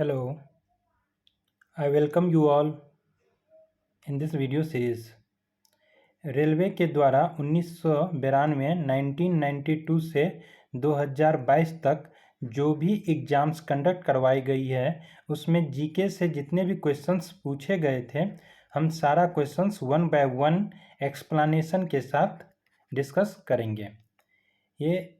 Hello, I welcome you all in this video series. Railway के द्वारा 1992 से 2022 तक जो भी एग्ज़ाम्स कंडक्ट करवाई गई है उसमें जीके से जितने भी क्वेश्चंस पूछे गए थे हम सारा questions one by one explanation के साथ डिस्कस करेंगे। ये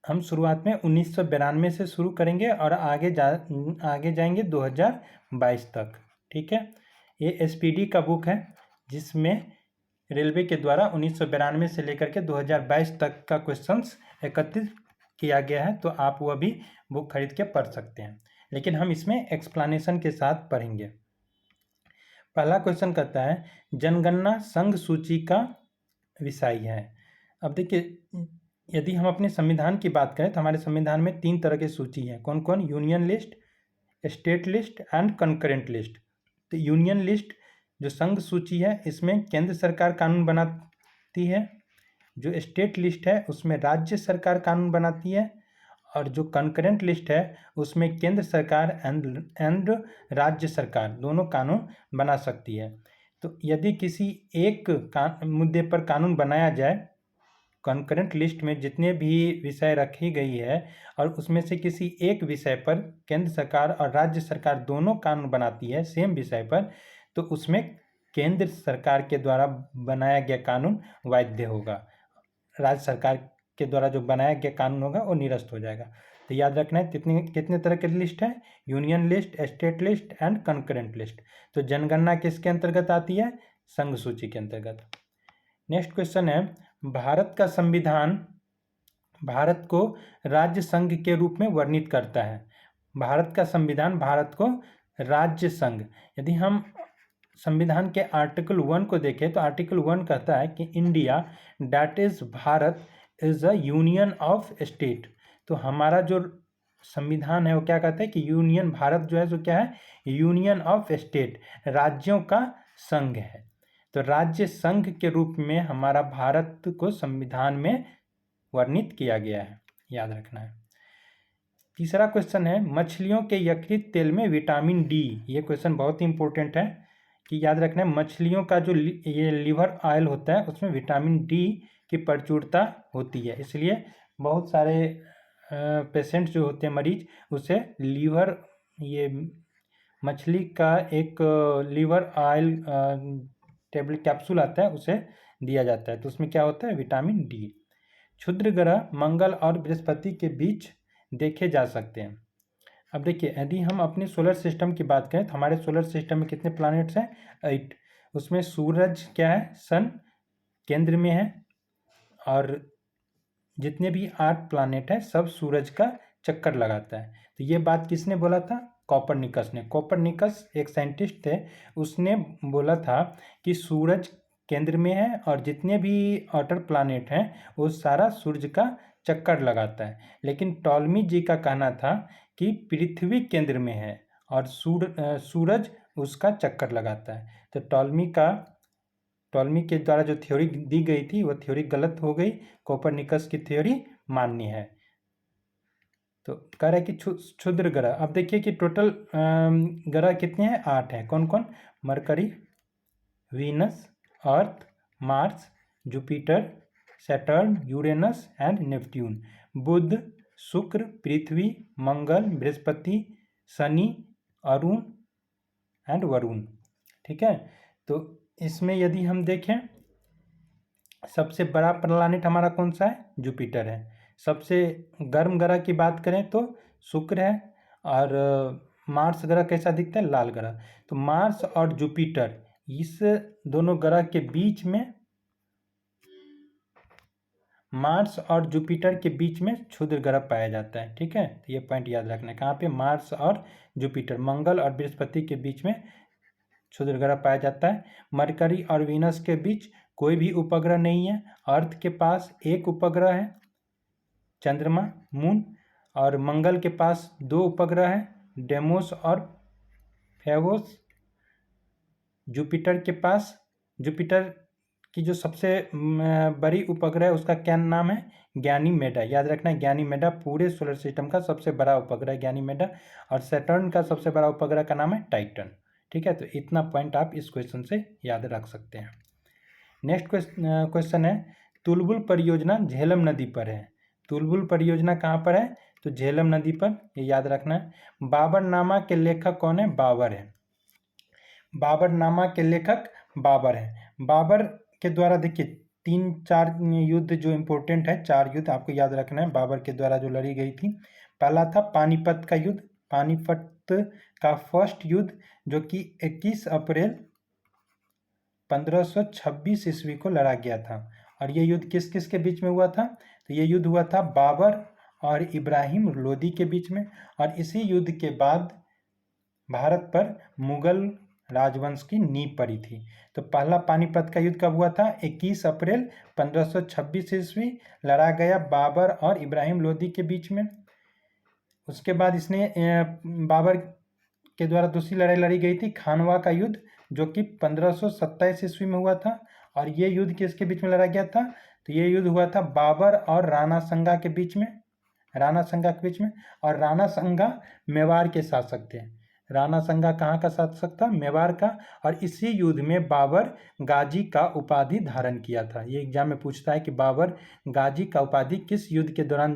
हम शुरुआत में 1992 से शुरू करेंगे और आगे जाएंगे 2022 तक। ठीक है, ये एसपीडी का बुक है जिसमें रेलवे के द्वारा 1992 से लेकर के 2022 तक का क्वेश्चंस एकत्रित किया गया है, तो आप वह भी बुक खरीद के पढ़ सकते हैं, लेकिन हम इसमें एक्सप्लेनेशन के साथ पढ़ेंगे। पहला क्वेश्चन कहता है जनगणना संघ सूची का विषय है। अब देखिए, यदि हम अपने संविधान की बात करें तो हमारे संविधान में 3 तरह की सूची है। कौन कौन? Union list, state list and concurrent list. तो यूनियन लिस्ट जो संघ सूची है इसमें केंद्र सरकार कानून बनाती है, जो स्टेट लिस्ट है उसमें राज्य सरकार कानून बनाती है, और जो कंकरेंट लिस्ट है उसमें केंद्र सरकार एंड राज्य सरकार दोनों कानून बना सकती है। तो यदि किसी एक मुद्दे पर कानून बनाया जाए, कंकरेंट लिस्ट में जितने भी विषय रखी गई है और उसमें से किसी एक विषय पर केंद्र सरकार और राज्य सरकार दोनों कानून बनाती है सेम विषय पर, तो उसमें केंद्र सरकार के द्वारा बनाया गया कानून वैध होगा, राज्य सरकार के द्वारा जो बनाया गया कानून होगा वो निरस्त हो जाएगा। तो याद रखना है कितने तरह की लिस्ट है? Union list, state list and concurrent list. तो जनगणना किसके अंतर्गत आती है? संघ सूची के अंतर्गत। नेक्स्ट क्वेश्चन है भारत का संविधान भारत को राज्य संघ के रूप में वर्णित करता है। भारत का संविधान भारत को राज्य संघ, यदि हम संविधान के आर्टिकल 1 को देखें तो आर्टिकल 1 कहता है कि India that is Bharat is a union of state. तो हमारा जो संविधान है वो क्या कहता है कि यूनियन, भारत जो है सो क्या है? यूनियन ऑफ स्टेट, राज्यों का संघ है। तो राज्य संघ के रूप में हमारा भारत को संविधान में वर्णित किया गया है, याद रखना है। तीसरा क्वेश्चन है मछलियों के यकृत तेल में विटामिन डी। ये क्वेश्चन बहुत ही इंपॉर्टेंट है कि याद रखना है, मछलियों का जो ये लिवर ऑयल होता है उसमें विटामिन डी की प्रचुरता होती है, इसलिए बहुत सारे पेशेंट जो होते हैं, मरीज, उसे लीवर, ये मछली का एक लीवर ऑयल टेबलेट कैप्सूल आता है उसे दिया जाता है। तो उसमें क्या होता है? Vitamin D. क्षुद्र ग्रह मंगल और बृहस्पति के बीच देखे जा सकते हैं। अब देखिए, यदि हम अपने सोलर सिस्टम की बात करें तो हमारे सोलर सिस्टम में कितने प्लैनेट्स हैं? 8। उसमें सूरज क्या है? सन केंद्र में है, और जितने भी 8 प्लैनेट हैं सब सूरज का चक्कर लगाता है। तो ये बात किसने बोला था? कोपरनिकस ने। कोपरनिकस एक साइंटिस्ट थे, उसने बोला था कि सूरज केंद्र में है और जितने भी आउटर प्लैनेट हैं वो सारा सूरज का चक्कर लगाता है। लेकिन टॉलमी जी का कहना था कि पृथ्वी केंद्र में है और सूरज उसका चक्कर लगाता है। तो टॉलमी के द्वारा जो थ्योरी दी गई थी वो थ्योरी गलत हो गई, कोपरनिकस की थ्योरी मान्य है। तो कह रहा है कि क्षुद्र ग्रह। अब देखिए कि टोटल ग्रह कितने हैं? 8 हैं। कौन कौन? Mercury, Venus, Earth, Mars, Jupiter, Saturn, Uranus and Neptune. Budh, Shukra, Prithvi, Mangal, Brihaspati, Shani, Arun and Varun. ठीक है, तो इसमें यदि हम देखें सबसे बड़ा प्लैनेट हमारा कौन सा है? जुपिटर है। सबसे गर्म ग्रह की बात करें तो शुक्र है, और मार्स ग्रह कैसा दिखता है? लाल ग्रह। तो मार्स और जुपिटर, इस दोनों ग्रह के बीच में, मार्स और जुपिटर के बीच में क्षुद्र ग्रह पाया जाता है। ठीक है, तो ये पॉइंट याद रखना है। कहाँ पे? मार्स और जुपिटर, मंगल और बृहस्पति के बीच में क्षुद्र ग्रह पाया जाता है। मरकरी और वीनस के बीच कोई भी उपग्रह नहीं है। अर्थ के पास एक उपग्रह है, चंद्रमा, मून, और मंगल के पास 2 उपग्रह हैं, डेमोस और फेबोस। जुपिटर की जो सबसे बड़ी उपग्रह है उसका क्या नाम है? गैनीमेडा। याद रखना है, गैनीमेडा पूरे सोलर सिस्टम का सबसे बड़ा उपग्रह गैनीमेडा। और सैटर्न का सबसे बड़ा उपग्रह का नाम है टाइटन। ठीक है, तो इतना पॉइंट आप इस क्वेश्चन से याद रख सकते हैं। नेक्स्ट क्वेश्चन है, तुलबुल परियोजना झेलम नदी पर है। तुलबुल परियोजना कहाँ पर है? तो झेलम नदी पर, ये याद रखना है। बाबरनामा के लेखक कौन है? बाबर है। बाबरनामा के लेखक बाबर है। बाबर के द्वारा देखिए 3-4 युद्ध जो इम्पोर्टेंट है, 4 युद्ध आपको याद रखना है बाबर के द्वारा जो लड़ी गई थी। पहला था पानीपत का युद्ध, पानीपत का फर्स्ट युद्ध जो कि 21 अप्रैल 1526 ईस्वी को लड़ा गया था। और ये युद्ध किस किस के बीच में हुआ था? तो ये युद्ध हुआ था बाबर और इब्राहिम लोदी के बीच में। और इसी युद्ध के बाद भारत पर मुगल राजवंश की नींव पड़ी थी। तो पहला पानीपत का युद्ध कब हुआ था? 21 अप्रैल 1526 ईस्वी, लड़ा गया बाबर और इब्राहिम लोदी के बीच में। उसके बाद इसने बाबर के द्वारा दूसरी लड़ाई लड़ी गई थी खानवा का युद्ध, जो कि 1527 ईस्वी में हुआ था। और ये युद्ध किसके बीच में लड़ा गया था? तो ये युद्ध हुआ था बाबर और राणा संगा के बीच में, राणा संगा के बीच में। और राणा संगा मेवाड़ के शासक थे। राणा संगा कहाँ का शासक था? मेवाड़ का। और इसी युद्ध में बाबर गाजी का उपाधि धारण किया था। ये एग्जाम में पूछता है कि बाबर गाजी का उपाधि किस युद्ध के दौरान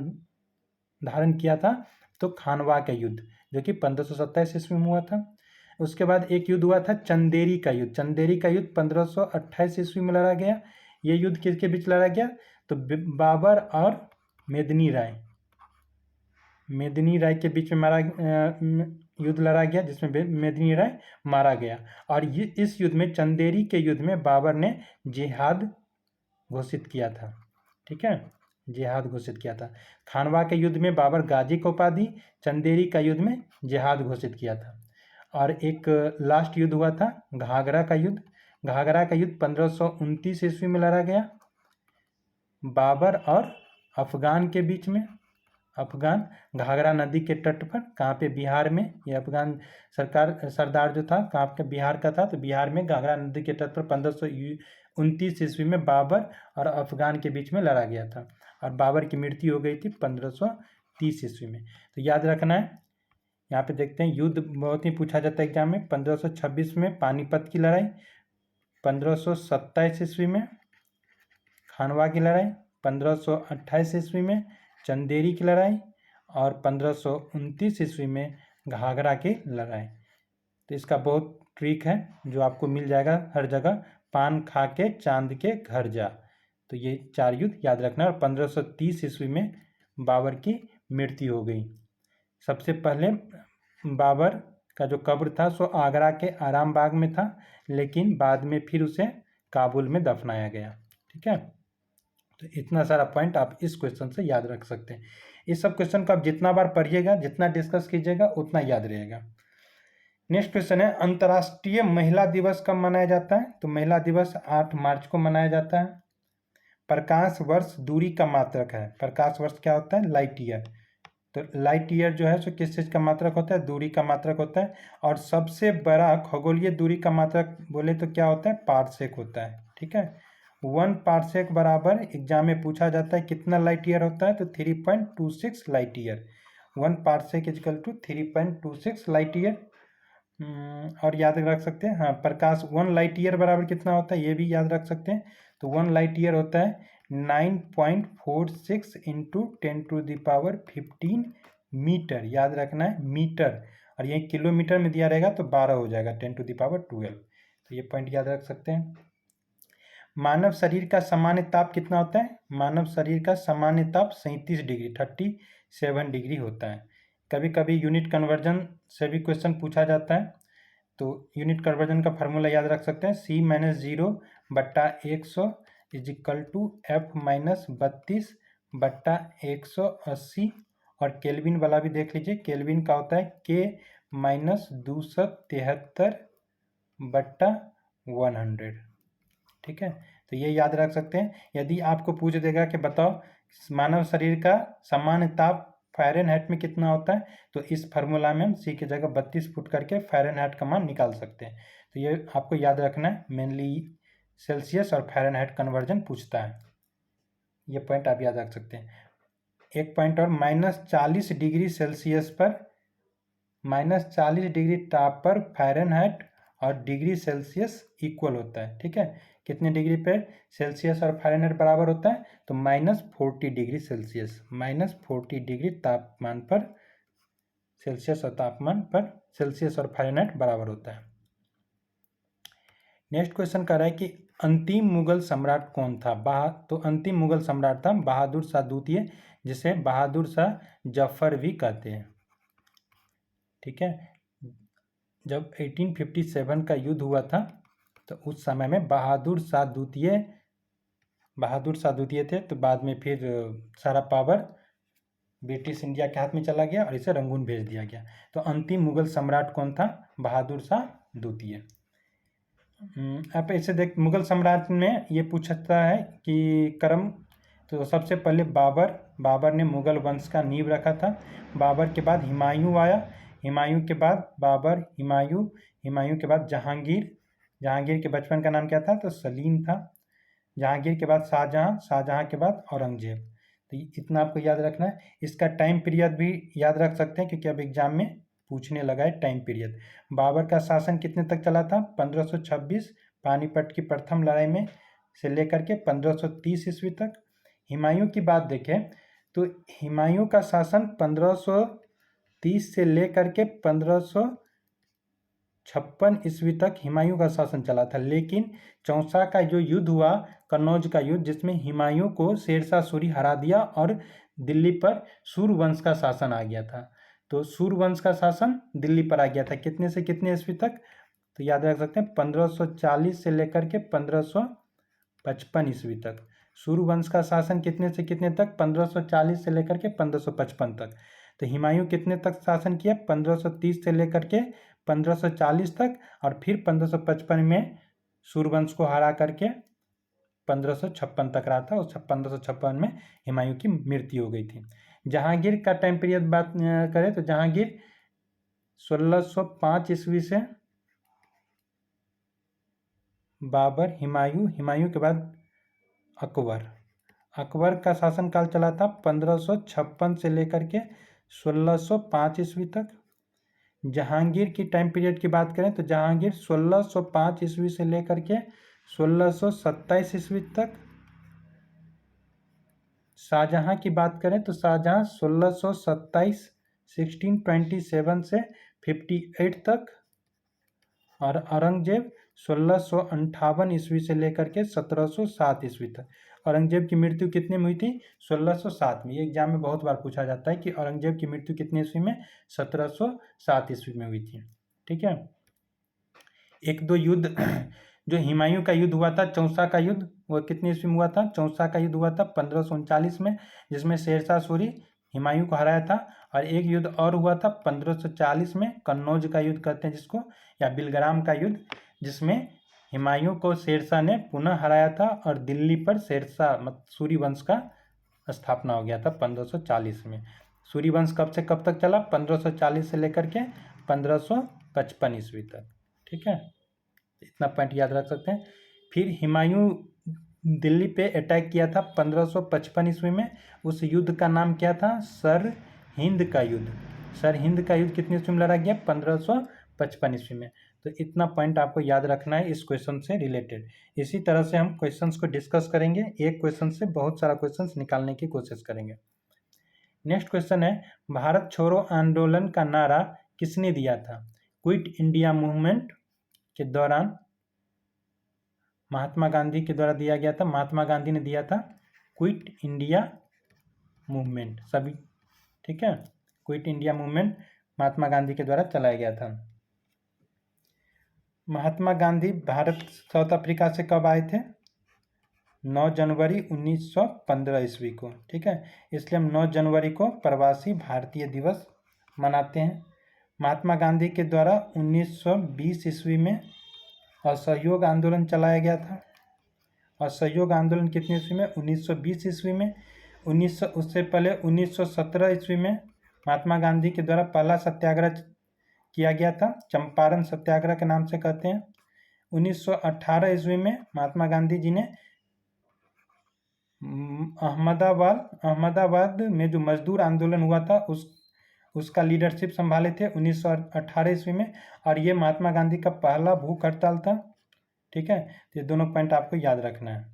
धारण किया था? तो खानवा का युद्ध, जो कि 1527 ईस्वी में हुआ था। उसके बाद एक युद्ध हुआ था चंदेरी का युद्ध। चंदेरी का युद्ध 1528 ईस्वी में लड़ा गया। ये युद्ध किसके बीच लड़ा गया? तो बाबर और मेदिनी राय, मेदिनी राय के बीच में युद्ध लड़ा गया, जिसमें मेदिनी राय मारा गया। और ये इस युद्ध में, चंदेरी के युद्ध में बाबर ने जिहाद घोषित किया था। ठीक है, जिहाद घोषित किया था। खानवा के युद्ध में बाबर गाजी को उपाधि, चंदेरी का युद्ध में जिहाद घोषित किया था। और एक लास्ट युद्ध हुआ था घाघरा का युद्ध। घाघरा का युद्ध 1529 ईस्वी में लड़ा गया बाबर और अफगान के बीच में। अफगान घाघरा नदी के तट पर, कहाँ पे? बिहार में। ये अफगान सरदार जो था कहाँ पे? बिहार का था। तो बिहार में घाघरा नदी के तट पर 1529 ईस्वी में बाबर और अफगान के बीच में लड़ा गया था। और बाबर की मृत्यु हो गई थी 1530 ईस्वी में। तो याद रखना है। यहाँ पे देखते हैं, युद्ध बहुत ही पूछा जाता है एग्जाम में। 1526 में पानीपत की लड़ाई, 1527 ईस्वी में खानवा की लड़ाई, 1528 ईस्वी में चंदेरी की लड़ाई, और 1529 ईस्वी में घाघरा की लड़ाई। तो इसका बहुत ट्रिक है जो आपको मिल जाएगा हर जगह, पान खा के चांद के घर जा। तो ये 4 युद्ध याद रखना है। और 1530 ईस्वी में बाबर की मृत्यु हो गई। सबसे पहले बाबर का जो कब्र था सो आगरा के आराम बाग में था, लेकिन बाद में फिर उसे काबुल में दफनाया गया। ठीक है, तो इतना सारा पॉइंट आप इस क्वेश्चन से याद रख सकते हैं। इस सब क्वेश्चन को आप जितना बार पढ़िएगा, जितना डिस्कस कीजिएगा, उतना याद रहेगा। नेक्स्ट क्वेश्चन है, अंतर्राष्ट्रीय महिला दिवस कब मनाया जाता है? तो महिला दिवस 8 मार्च को मनाया जाता है। प्रकाश वर्ष दूरी का मात्रक है। प्रकाश वर्ष क्या होता है? Light year. तो लाइट ईयर जो है सो किस चीज़ का मात्रक होता है? दूरी का मात्रक होता है। और सबसे बड़ा खगोलीय दूरी का मात्रक बोले तो क्या होता है? पारसेक होता है। ठीक है, 1 पारसेक बराबर एग्जाम में पूछा जाता है कितना लाइट ईयर होता है? तो 3.26 light year. 1 parsec equal to 3.26 light year. और याद रख सकते हैं, हाँ, प्रकाश 1 लाइट ईयर बराबर कितना होता है? ये भी याद रख सकते हैं। तो 1 लाइट ईयर होता है 9.46 इंटू 10⁻15 मीटर। याद रखना है, मीटर। और ये किलोमीटर में दिया रहेगा तो 12 हो जाएगा 10⁻12। तो ये पॉइंट याद रख सकते हैं। मानव शरीर का सामान्य ताप कितना होता है? मानव शरीर का सामान्य ताप 37 डिग्री 37 डिग्री होता है। कभी कभी यूनिट कन्वर्जन से भी क्वेश्चन पूछा जाता है। तो यूनिट कन्वर्जन का फार्मूला याद रख सकते हैं, C-0/100 is equal to F-32/180। और केल्विन वाला भी देख लीजिए, केल्विन का होता है K-273/100। ठीक है, तो ये याद रख सकते हैं। यदि आपको पूछ देगा कि बताओ मानव शरीर का सामान्य ताप फ़ारेनहाइट में कितना होता है, तो इस फार्मूला में हम C की जगह 32 पुट करके फ़ारेनहाइट का मान निकाल सकते हैं। तो ये आपको याद रखना है मेनली सेल्सियस और फ़ारेनहाइट कन्वर्जन पूछता है। ये पॉइंट आप याद रख सकते हैं। एक पॉइंट और, -40 डिग्री सेल्सियस पर, -40 डिग्री ताप पर फ़ारेनहाइट और डिग्री सेल्सियस इक्वल होता है। ठीक है, कितने डिग्री पे सेल्सियस और फ़ारेनहाइट बराबर होता है? तो -40 डिग्री सेल्सियस, -40 डिग्री तापमान पर सेल्सियस और तापमान पर सेल्सियस और फ़ारेनहाइट बराबर होता है। नेक्स्ट क्वेश्चन कह रहा है कि अंतिम मुगल सम्राट कौन था? तो अंतिम मुगल सम्राट था बहादुर शाह द्वितीय, जिसे बहादुर शाह जफर भी कहते हैं। ठीक है, जब 1857 का युद्ध हुआ था तो उस समय में बहादुर शाह द्वितीय थे। तो बाद में फिर सारा पावर ब्रिटिश इंडिया के हाथ में चला गया और इसे रंगून भेज दिया गया। तो अंतिम मुगल सम्राट कौन था? बहादुर शाह द्वितीय। आप ऐसे देख, मुगल सम्राट में ये पूछता है कि क्रम, तो सबसे पहले बाबर ने मुगल वंश का नींव रखा था। बाबर के बाद हुमायूं आया, हुमायूं के बाद बाबर, हुमायूं के बाद जहांगीर के बचपन का नाम क्या था? तो सलीम था। जहांगीर के बाद शाहजहां के बाद औरंगजेब। तो इतना आपको याद रखना है। इसका टाइम पीरियड भी याद रख सकते हैं क्योंकि अब एग्जाम में पूछने लगा है टाइम पीरियड। बाबर का शासन कितने तक चला था? 1526 पानीपत की प्रथम लड़ाई में से लेकर के 1530 ईस्वी तक। हुमायूं की बात देखें तो हुमायूं का शासन 1530 से लेकर के 1556 ईस्वी तक हुमायूं का शासन चला था। लेकिन चौसा का जो युद्ध हुआ, कन्नौज का युद्ध, जिसमें हुमायूं को शेरशाह सूरी हरा दिया और दिल्ली पर सूर्यवंश का शासन आ गया था। तो सूर्यवंश का शासन दिल्ली पर आ गया था कितने से कितने ईस्वी तक? तो याद रख सकते हैं 1540 से लेकर के 1555 ईस्वी तक। सूर्यवंश का शासन कितने से कितने तक? 1540 से लेकर के 1555 तक। तो हुमायूं कितने तक शासन किया? 1530 से लेकर के 1540 तक, और फिर 1555 में सूर्यवंश को हरा करके 1556 तक रहा था। उस 1556 में हुमायूं की मृत्यु हो गई थी। जहांगीर का टाइम पीरियड बात करें तो जहांगीर 1605 ईस्वी से बाबर, हुमायूं के बाद अकबर का शासनकाल चला था 1556 से लेकर के 1605 ईस्वी तक। जहांगीर की टाइम पीरियड की बात करें तो जहांगीर 1605 ईस्वी से लेकर के 1627 ईस्वी तक। शाहजहां की बात करें तो शाहजहां 1627 से 58 तक, और औरंगजेब 1658 ईस्वी से लेकर के 1707 ईस्वी तक। औरंगजेब की मृत्यु कितने में हुई थी? 1607 में। ये एग्जाम में बहुत बार पूछा जाता है कि औरंगजेब की मृत्यु कितने ईस्वी में? 1707 ईस्वी में हुई थी। ठीक है, एक दो युद्ध जो हुमायूं का युद्ध हुआ था, चौसा का युद्ध, वो कितने ईस्वी में हुआ था? चौसा का युद्ध हुआ था 1539 में, जिसमें शेरशाह सूरी हुमायूं को हराया था। और एक युद्ध और हुआ था 1540 में, कन्नौज का युद्ध कहते हैं जिसको, या बिलग्राम का युद्ध, जिसमें हुमायूं को शेरशाह ने पुनः हराया था और दिल्ली पर शेरशाह सूर्यवंश का स्थापना हो गया था 1540 में। सूर्यवंश कब से कब तक चला? 1540 से लेकर के 1555 ईस्वी तक। ठीक है, इतना पॉइंट याद रख सकते हैं। फिर हुमायूं दिल्ली पे अटैक किया था 1555 ईस्वी में। उस युद्ध का नाम क्या था? सरहिंद का युद्ध। सरहिंद का युद्ध कितने ईस्वी में लड़ा गया? 1555 ईस्वी में। तो इतना पॉइंट आपको याद रखना है इस क्वेश्चन से रिलेटेड। इसी तरह से हम क्वेश्चंस को डिस्कस करेंगे, एक क्वेश्चन से बहुत सारा क्वेश्चंस निकालने की कोशिश करेंगे। नेक्स्ट क्वेश्चन है, भारत छोड़ो आंदोलन का नारा किसने दिया था? क्विट इंडिया मूवमेंट के दौरान महात्मा गांधी के द्वारा दिया गया था। महात्मा गांधी ने दिया था क्विट इंडिया मूवमेंट, सभी। ठीक है, quit India movement Mahatma Gandhi के द्वारा चलाया गया था। महात्मा गांधी भारत साउथ अफ्रीका से कब आए थे? 9 जनवरी 1915 ईस्वी को। ठीक है, इसलिए हम 9 जनवरी को प्रवासी भारतीय दिवस मनाते हैं। महात्मा गांधी के द्वारा 1920 ईस्वी में असहयोग आंदोलन चलाया गया था। असहयोग आंदोलन कितने ईस्वी में? 1920 ईस्वी में। उससे पहले 1917 ईस्वी में महात्मा गांधी के द्वारा पहला सत्याग्रह किया गया था, चंपारण सत्याग्रह के नाम से कहते हैं। 1918 ईस्वी में महात्मा गांधी जी ने अहमदाबाद में जो मजदूर आंदोलन हुआ था उसका लीडरशिप संभाले थे 1918 ईस्वी में, और ये महात्मा गांधी का पहला भूख हड़ताल था। ठीक है, तो ये दोनों पॉइंट आपको याद रखना है।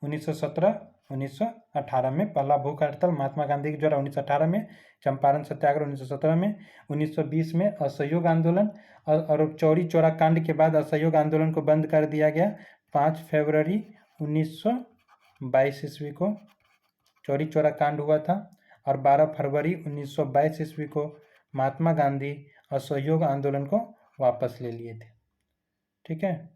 1917 1918 में पहला भूख हड़ताल महात्मा गांधी के द्वारा 1918 में, चंपारण सत्याग्रह 1917 में, 1920 में असहयोग आंदोलन, और चौरी चौरा कांड के बाद असहयोग आंदोलन को बंद कर दिया गया। 5 फरवरी 1922 ईस्वी को चौरी चौरा कांड हुआ था, और 12 फरवरी 1922 ईस्वी को महात्मा गांधी असहयोग आंदोलन को वापस ले लिए थे। ठीक है,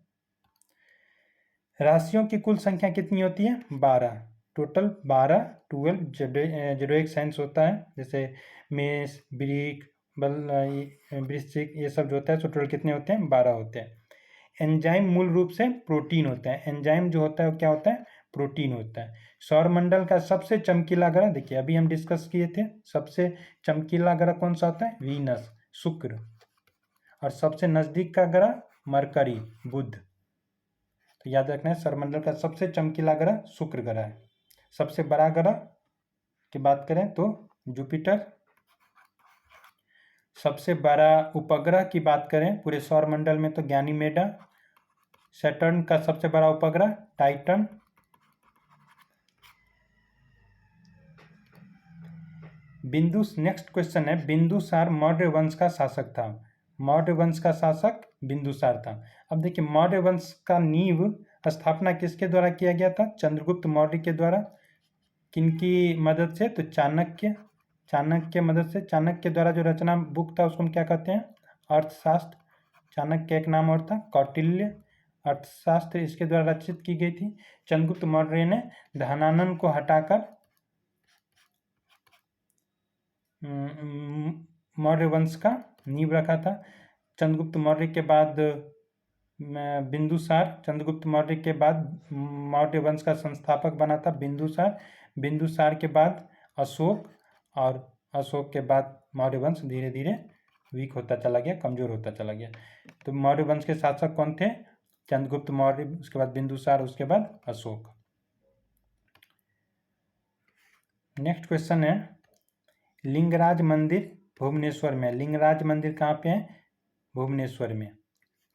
राशियों की कुल संख्या कितनी होती है? 12, टोटल 12, 12 जोड़ोइक साइंस होता है, जैसे मेष, वृक, वृश्चिक, ये सब जो होता है, तो टोटल कितने होते हैं? 12 होते हैं। एंजाइम मूल रूप से प्रोटीन होता है। एंजाइम जो होता है वो क्या होता है? प्रोटीन होता है। सौरमंडल का सबसे चमकीला ग्रह, देखिए अभी हम डिस्कस किए थे, सबसे चमकीला ग्रह कौन सा होता है? वीनस, शुक्र। और सबसे नजदीक का ग्रह मरकरी, बुध। तो याद रखना है, सौरमंडल का सबसे चमकीला ग्रह शुक्र ग्रह है। सबसे बड़ा ग्रह की बात करें तो जुपिटर। सबसे बड़ा उपग्रह की बात करें पूरे सौरमंडल में तो गैनीमेडा। सैटर्न का सबसे बड़ा उपग्रह टाइटन। नेक्स्ट क्वेश्चन है, बिंदुसार मौर्य वंश का शासक था। मौर्य वंश का शासक बिंदुसार था। अब देखिए, मौर्य वंश का नींव स्थापना किसके द्वारा किया गया था? चंद्रगुप्त मौर्य के द्वारा। किनकी मदद से? तो चाणक्य मदद से। चाणक्य द्वारा जो रचना बुक था उसको हम क्या कहते हैं? अर्थशास्त्र। चाणक्य एक नाम और था कौटिल्य। अर्थशास्त्र इसके द्वारा रचित की गई थी। चंद्रगुप्त मौर्य ने धनानंद को हटाकर मौर्य वंश का नींव रखा था। चंद्रगुप्त मौर्य के बाद बिंदुसार, चंद्रगुप्त मौर्य के बाद मौर्य वंश का संस्थापक बना था बिंदुसार। बिंदुसार के बाद अशोक, और अशोक के बाद मौर्य वंश धीरे धीरे वीक होता चला गया, कमजोर होता चला गया। तो मौर्य वंश के शासक कौन थे? चंद्रगुप्त मौर्य, उसके बाद बिंदुसार, उसके बाद अशोक। नेक्स्ट क्वेश्चन है, लिंगराज मंदिर भुवनेश्वर में। लिंगराज मंदिर कहाँ पे है? भुवनेश्वर में।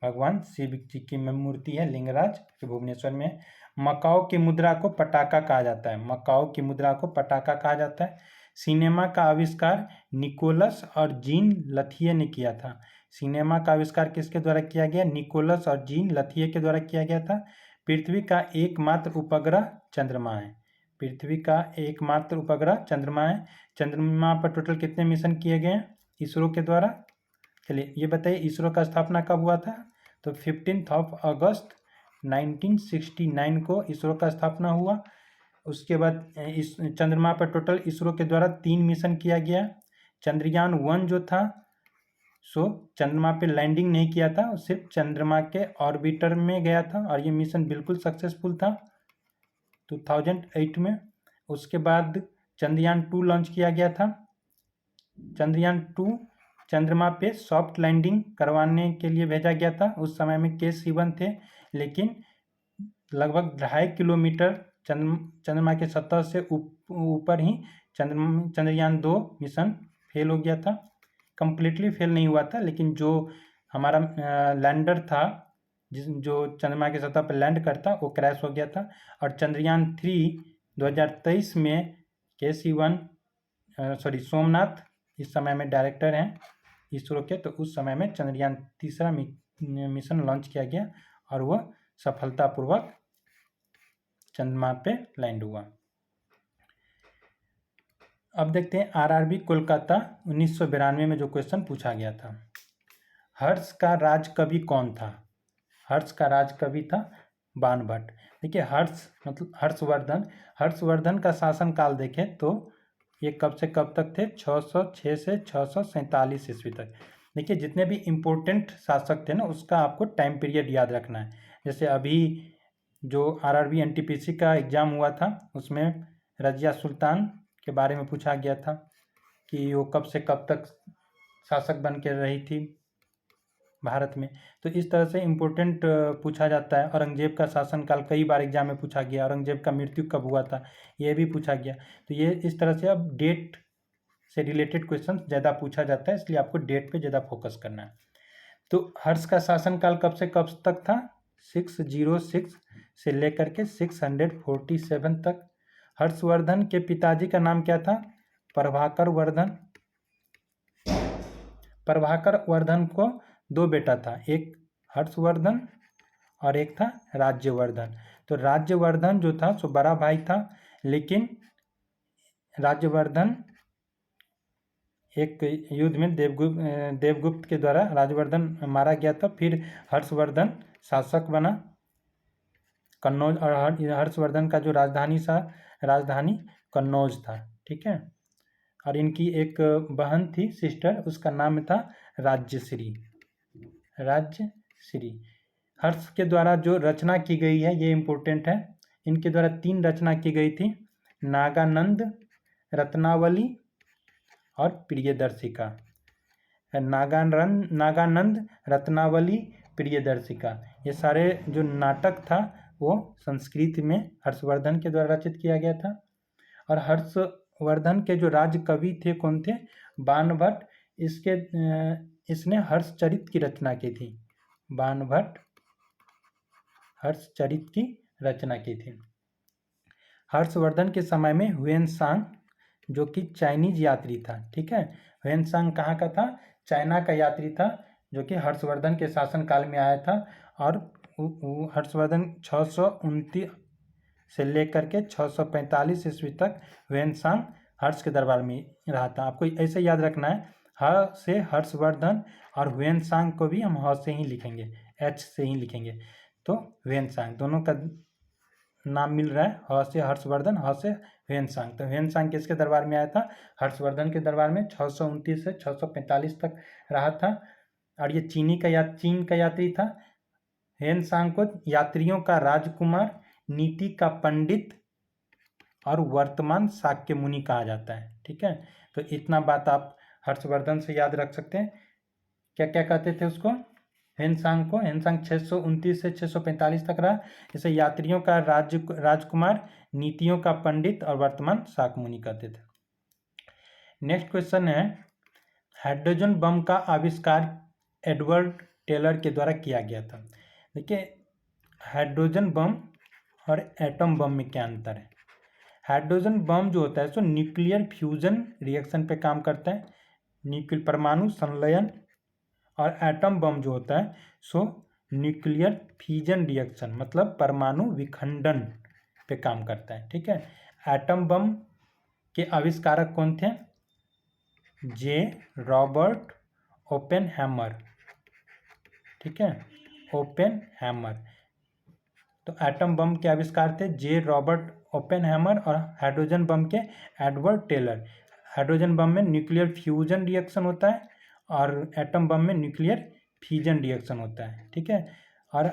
भगवान शिव जी की मूर्ति है लिंगराज, भुवनेश्वर में। मकाओ की मुद्रा को पटाका कहा जाता है। मकाओ की मुद्रा को पटाका कहा जाता है। सिनेमा का आविष्कार निकोलस और जीन लथिये ने किया था। सिनेमा का आविष्कार किसके द्वारा किया गया? निकोलस और जीन लथिये के द्वारा किया गया था। पृथ्वी का एकमात्र उपग्रह चंद्रमा है। पृथ्वी का एकमात्र उपग्रह चंद्रमा है। चंद्रमा पर टोटल कितने मिशन किए गए हैं इसरो के द्वारा? चलिए ये बताइए, इसरो का स्थापना कब हुआ था? तो 15 अगस्त 1969 को इसरो का स्थापना हुआ। उसके बाद इस चंद्रमा पर टोटल इसरो के द्वारा 3 मिशन किया गया। चंद्रयान 1 जो था सो चंद्रमा पे लैंडिंग नहीं किया था, सिर्फ चंद्रमा के ऑर्बिटर में गया था, और ये मिशन बिल्कुल सक्सेसफुल था 2008 में। उसके बाद चंद्रयान 2 लॉन्च किया गया था। चंद्रयान 2 चंद्रमा पे सॉफ्ट लैंडिंग करवाने के लिए भेजा गया था। उस समय में के सिवन थे, लेकिन लगभग 2.5 किलोमीटर चंद्रमा के सतह से ऊपर ही चंद्रयान 2 मिशन फेल हो गया था। कंप्लीटली फेल नहीं हुआ था, लेकिन जो हमारा लैंडर था जो चंद्रमा की सतह पर लैंड करता, वो क्रैश हो गया था। और चंद्रयान 3 2023 में के सिवन सोमनाथ इस समय में डायरेक्टर हैं इसरो के, तो उस समय में चंद्रयान 3 मिशन लॉन्च किया गया और वह सफलतापूर्वक चंद्रमा पे लैंड हुआ। अब देखते हैं आरआरबी कोलकाता 1992 में जो क्वेश्चन पूछा गया था, हर्ष का राज कवि कौन था? हर्ष का राज कवि था बाणभट्ट। देखिए हर्ष मतलब हर्षवर्धन। हर्षवर्धन का शासन काल देखें तो ये कब से कब तक थे? 606 से 647 ईस्वी तक। देखिए जितने भी इम्पोर्टेंट शासक थे ना, उसका आपको टाइम पीरियड याद रखना है। जैसे अभी जो आरआरबी एनटीपीसी का एग्ज़ाम हुआ था उसमें रजिया सुल्तान के बारे में पूछा गया था कि वो कब से कब तक शासक बन के रही थी भारत में। तो इस तरह से इम्पोर्टेंट पूछा जाता है। औरंगजेब का शासनकाल कई बार एग्जाम में पूछा गया। औरंगजेब का मृत्यु कब हुआ था, ये भी पूछा गया। तो ये इस तरह से अब डेट से रिलेटेड क्वेश्चन ज़्यादा पूछा जाता है, इसलिए आपको डेट पे ज़्यादा फोकस करना है। तो हर्ष का शासनकाल कब से कब तक था? 606 से लेकर के 647 तक। हर्षवर्धन के पिताजी का नाम क्या था? प्रभाकर वर्धन। प्रभाकर वर्धन को 2 बेटा था, एक हर्षवर्धन और एक था राज्यवर्धन। तो राज्यवर्धन जो था सो बड़ा भाई था, लेकिन राज्यवर्धन एक युद्ध में देवगुप्त के द्वारा राज्यवर्धन मारा गया था। फिर हर्षवर्धन शासक बना कन्नौज, और हर्षवर्धन का जो राजधानी कन्नौज था। ठीक है। और इनकी एक बहन थी, सिस्टर, उसका नाम था राज्यश्री। हर्ष के द्वारा जो रचना की गई है ये इम्पोर्टेंट है। इनके द्वारा 3 रचना की गई थी, नागानंद, रत्नावली और प्रियदर्शिका। नागानंद, रत्नावली, प्रियदर्शिका, ये सारे जो नाटक था वो संस्कृत में हर्षवर्धन के द्वारा रचित किया गया था। और हर्षवर्धन के जो राज कवि थे कौन थे? बाणभट्ट। इसने हर्षचरित की रचना की थी। बाणभट्ट हर्षचरित की रचना की थी। हर्षवर्धन के समय में हुएनसांग, जो कि चाइनीज यात्री था, ठीक है, हुएनसांग कहाँ का था? चाइना का यात्री था, जो कि हर्षवर्धन के शासनकाल में आया था। और हर्षवर्धन 629 से लेकर के 645 ईस्वी तक हुएनसांग हर्ष के दरबार में रहा था। आपको ऐसे याद रखना है, ह से हर्षवर्धन और हुएनसांग को भी हम ह से ही लिखेंगे, एच से ही लिखेंगे। तो हुएनसांग दोनों का नाम मिल रहा है, ह से हर्षवर्धन, ह से हुएनसांग। तो हुएनसांग किसके दरबार में आया था? हर्षवर्धन के दरबार में 629 से 645 तक रहा था। और ये चीन का यात्री था। हुएनसांग को यात्रियों का राजकुमार, नीति का पंडित और वर्तमान शाक्य मुनि कहा जाता है। ठीक है। तो इतना बात आप हर्षवर्धन से याद रख सकते हैं। क्या क्या कहते थे उसको? हुएनसांग 629 से 645 तक रहा। इसे यात्रियों का राजकुमार, नीतियों का पंडित और वर्तमान शाक्य मुनि कहते थे। नेक्स्ट क्वेश्चन है, हाइड्रोजन बम का आविष्कार एडवर्ड टेलर के द्वारा किया गया था। देखिए, हाइड्रोजन बम और एटम बम में क्या अंतर है? हाइड्रोजन बम जो होता है सो न्यूक्लियर फ्यूजन रिएक्शन पे काम करता है, न्यूक्लियर परमाणु संलयन। और एटम बम जो होता है सो न्यूक्लियर फिजन रिएक्शन, मतलब परमाणु विखंडन पे काम करता है। ठीक है। एटम बम के आविष्कारक कौन थे? जे रॉबर्ट ओपेनहैमर। ठीक है, ओपेनहैमर। तो एटम बम के आविष्कार थे जे रॉबर्ट ओपेनहैमर, और हाइड्रोजन बम के एडवर्ड टेलर। हाइड्रोजन बम में न्यूक्लियर फ्यूजन रिएक्शन होता है और एटम बम में न्यूक्लियर फिजन रिएक्शन होता है। ठीक है। और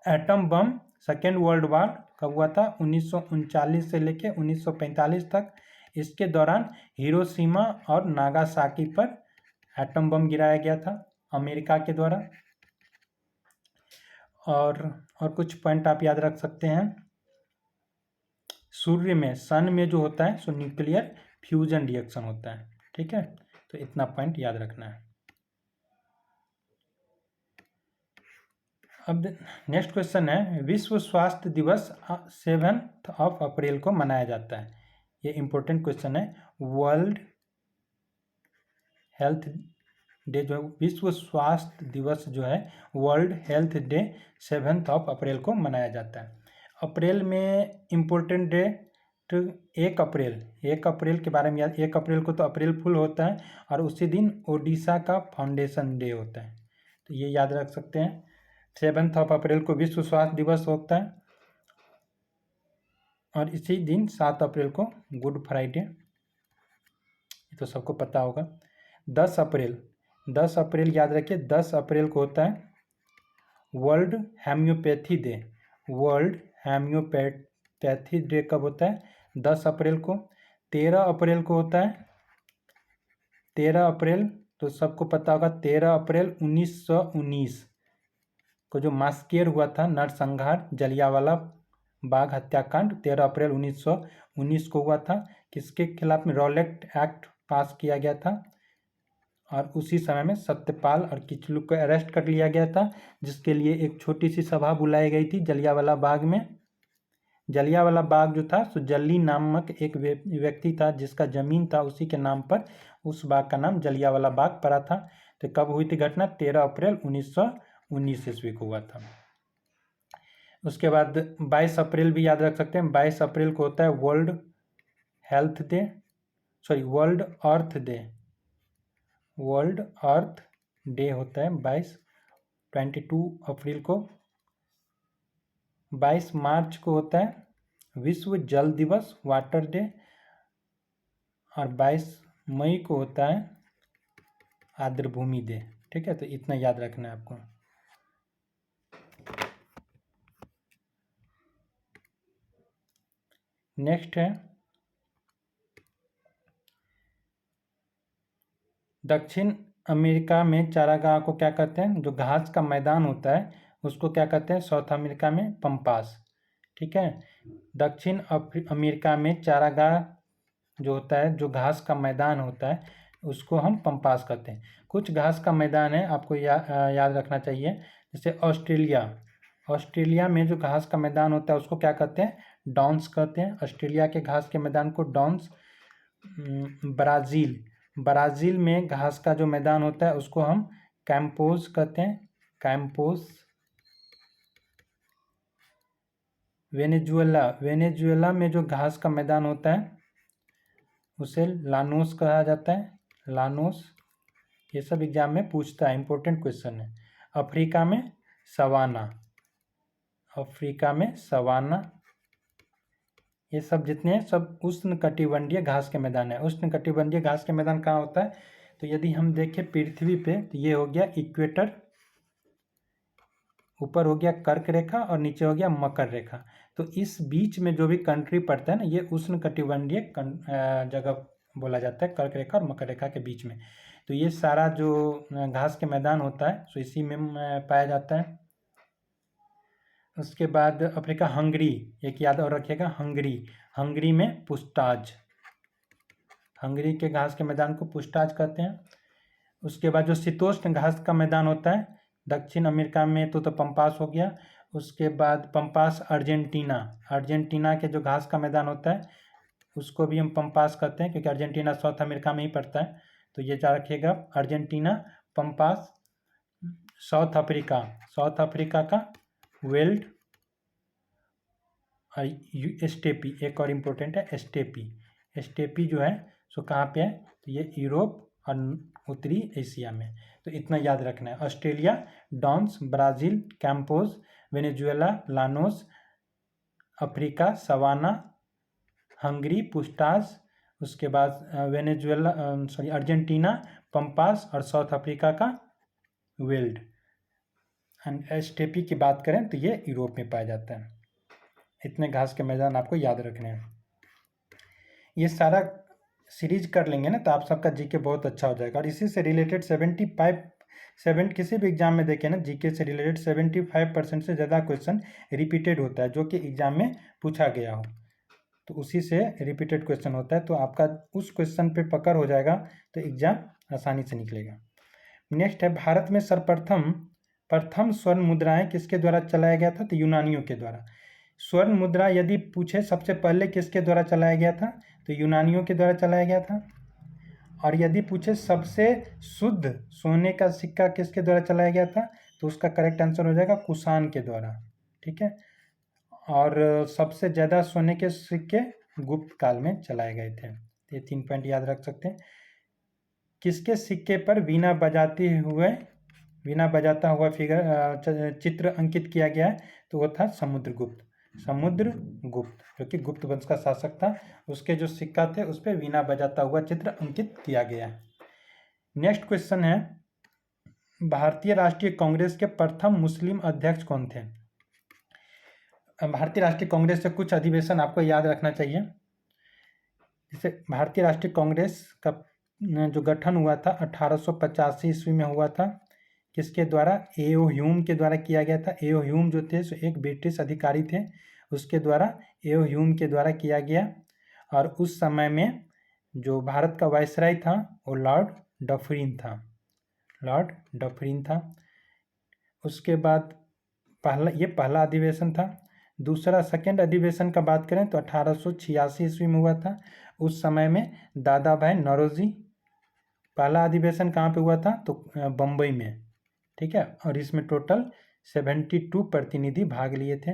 atom bomb second world war कब हुआ था? 1939 से लेके 1945 तक। इसके दौरान हिरोशिमा और नागासाकी पर एटम बम गिराया गया था अमेरिका के द्वारा। और कुछ पॉइंट आप याद रख सकते हैं। सूर्य में, सन में जो होता है सो न्यूक्लियर फ्यूजन रिएक्शन होता है। ठीक है। तो इतना पॉइंट याद रखना है। अब नेक्स्ट क्वेश्चन है, विश्व स्वास्थ्य दिवस 7 अप्रैल को मनाया जाता है। ये इंपॉर्टेंट क्वेश्चन है। वर्ल्ड हेल्थ डे जो विश्व स्वास्थ्य दिवस जो है, वर्ल्ड हेल्थ डे 7 अप्रैल को मनाया जाता है। अप्रैल में इम्पोर्टेंट डे तो 1 अप्रैल के बारे में याद। 1 अप्रैल को तो अप्रैल फुल होता है, और उसी दिन ओडिशा का फाउंडेशन डे होता है। तो ये याद रख सकते हैं। 7 अप्रैल को विश्व स्वास्थ्य दिवस होता है, और इसी दिन 7 अप्रैल को गुड फ्राइडे, ये तो सबको पता होगा। 10 अप्रैल याद रखिए, 10 अप्रैल को होता है world homoeopathy day. World homoeopathy day कब होता है? 10 अप्रैल को। 13 अप्रैल को होता है, 13 अप्रैल तो सबको पता होगा 13 अप्रैल 1919 को जो मास्केर हुआ था, नरसंहार, जलियांवाला बाग हत्याकांड 13 अप्रैल 1919 को हुआ था। किसके खिलाफ में? रॉलेट एक्ट पास किया गया था और उसी समय में सत्यपाल और किचलू को अरेस्ट कर लिया गया था, जिसके लिए एक छोटी सी सभा बुलाई गई थी जलियांवाला बाग में। जलियांवाला बाग जो था सो जल्ली नामक एक व्यक्ति था जिसका जमीन था, उसी के नाम पर उस बाग का नाम जलियांवाला बाग पड़ा था। तो कब हुई थी घटना? 13 अप्रैल 1919 ईस्वी को हुआ था। उसके बाद 22 अप्रैल भी याद रख सकते हैं। 22 अप्रैल को होता है वर्ल्ड अर्थ डे। वर्ल्ड अर्थ डे होता है 22 अप्रैल को। 22 मार्च को होता है विश्व जल दिवस, वाटर डे। और 22 मई को होता है आर्द्रभूमि डे। ठीक है, तो इतना याद रखना है आपको। नेक्स्ट है दक्षिण अमेरिका में चारागाह को क्या कहते हैं? जो घास का मैदान होता है उसको क्या कहते हैं? साउथ अमेरिका में पंपास। ठीक है, दक्षिण अमेरिका में चारागाह जो होता है, जो घास का मैदान होता है, उसको हम पंपास कहते हैं। कुछ घास का मैदान है आपको याद रखना चाहिए, जैसे ऑस्ट्रेलिया में जो घास का मैदान होता है उसको क्या कहते हैं? डॉन्स कहते हैं। ऑस्ट्रेलिया के घास के मैदान को डॉन्स। ब्राज़ील में घास का जो मैदान होता है उसको हम कैंपोज कहते हैं, कैंपोज। वेनेजुएला में जो घास का मैदान होता है उसे लानोस कहा जाता है, लानोस। ये सब एग्जाम में पूछता है, इंपॉर्टेंट क्वेश्चन है। अफ्रीका में सवाना। ये सब जितने हैं सब उष्णकटिबंधीय घास के मैदान है। उष्णकटिबंधीय घास के मैदान कहाँ होता है? तो यदि हम देखें पृथ्वी पे तो ये हो गया इक्वेटर, ऊपर हो गया कर्क रेखा और नीचे हो गया मकर रेखा। तो इस बीच में जो भी कंट्री पड़ता है ना, ये उष्णकटिबंधीय जगह बोला जाता है, कर्क रेखा और मकर रेखा के बीच में। तो ये सारा जो घास के मैदान होता है सो इसी में पाया जाता है। उसके बाद अफ्रीका, हंगरी, एक याद और रखिएगा, हंगरी में पुस्ताज। हंगरी के घास के मैदान को पुस्ताज कहते हैं। उसके बाद जो शीतोष्ण घास का मैदान होता है दक्षिण अमेरिका में तो पंपास हो गया। उसके बाद पंपास अर्जेंटीना के जो घास का मैदान होता है उसको भी हम पंपास कहते हैं, क्योंकि अर्जेंटीना साउथ अमेरिका में ही पड़ता है। तो ये याद रखिएगा, अर्जेंटीना, पंपास। साउथ अफ्रीका का वेल्ड और एस्टेपी, एक और इम्पोर्टेंट है एस्टेपी जो है सो कहाँ पे है? तो ये यूरोप और उत्तरी एशिया में। तो इतना याद रखना है। Australia downs, Brazil campos, Venezuela llanos, Africa savanna, Hungary pusztas, उसके बाद अर्जेंटीना पंपास और साउथ अफ्रीका का वेल्ड। एंड एस्टेपी की बात करें तो ये यूरोप में पाया जाता है। इतने घास के मैदान आपको याद रखने हैं। ये सारा सीरीज कर लेंगे ना तो आप सबका जीके बहुत अच्छा हो जाएगा। और इसी से रिलेटेड 75 किसी भी एग्जाम में देखें ना, जीके से रिलेटेड 75% से ज़्यादा क्वेश्चन रिपीटेड होता है, जो कि एग्जाम में पूछा गया हो। तो उसी से रिपीटेड क्वेश्चन होता है, तो आपका उस क्वेश्चन पे पकड़ हो जाएगा तो एग्जाम आसानी से निकलेगा। नेक्स्ट है, भारत में प्रथम स्वर्ण मुद्राएं किसके द्वारा चलाया गया था? तो यूनानियों के द्वारा। स्वर्ण मुद्रा यदि पूछे सबसे पहले किसके द्वारा चलाया गया था? तो यूनानियों के द्वारा चलाया गया था। और यदि पूछे सबसे शुद्ध सोने का सिक्का किसके द्वारा चलाया गया था? तो उसका करेक्ट आंसर हो जाएगा कुषाण के द्वारा। ठीक है, और सबसे ज़्यादा सोने के सिक्के गुप्त काल में चलाए गए थे। ये 3 पॉइंट याद रख सकते हैं। किसके सिक्के पर वीणा बजाता हुआ चित्र अंकित किया गया है? तो वो था समुद्रगुप्त, जो कि गुप्त वंश का शासक था। उसके जो सिक्का थे उस पर वीणा बजाता हुआ चित्र अंकित किया गया है। नेक्स्ट क्वेश्चन है, भारतीय राष्ट्रीय कांग्रेस के प्रथम मुस्लिम अध्यक्ष कौन थे? भारतीय राष्ट्रीय कांग्रेस से कुछ अधिवेशन आपको याद रखना चाहिए। जैसे भारतीय राष्ट्रीय कांग्रेस का जो गठन हुआ था 1885 ईस्वी में हुआ था। किसके द्वारा? ए.ओ. ह्यूम के द्वारा किया गया था। ए.ओ. ह्यूम जो थे सो एक ब्रिटिश अधिकारी थे, उसके द्वारा ए.ओ. ह्यूम के द्वारा किया गया। और उस समय में जो भारत का वायसराय था वो लॉर्ड डफरिन था, लॉर्ड डफरिन था। उसके बाद पहला अधिवेशन था। दूसरा सेकंड अधिवेशन का बात करें तो 1886 ईस्वी में हुआ था। उस समय में दादा भाई नौरोजी। पहला अधिवेशन कहाँ पे हुआ था? तो बम्बई में, ठीक है। और इसमें टोटल 72 प्रतिनिधि भाग लिए थे।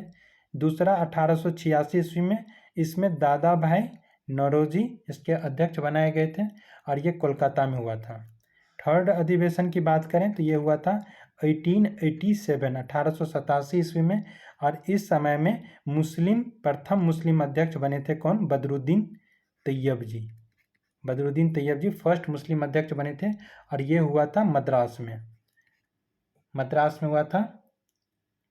दूसरा 1886 ईस्वी में, इसमें दादा भाई नौरोजी इसके अध्यक्ष बनाए गए थे और ये कोलकाता में हुआ था। थर्ड अधिवेशन की बात करें तो ये हुआ था 1887 ईस्वी में। और इस समय में प्रथम मुस्लिम अध्यक्ष बने थे कौन? बदरुद्दीन तैयब जी। बदरुद्दीन तैयब जी फर्स्ट मुस्लिम अध्यक्ष बने थे और ये हुआ था मद्रास में हुआ था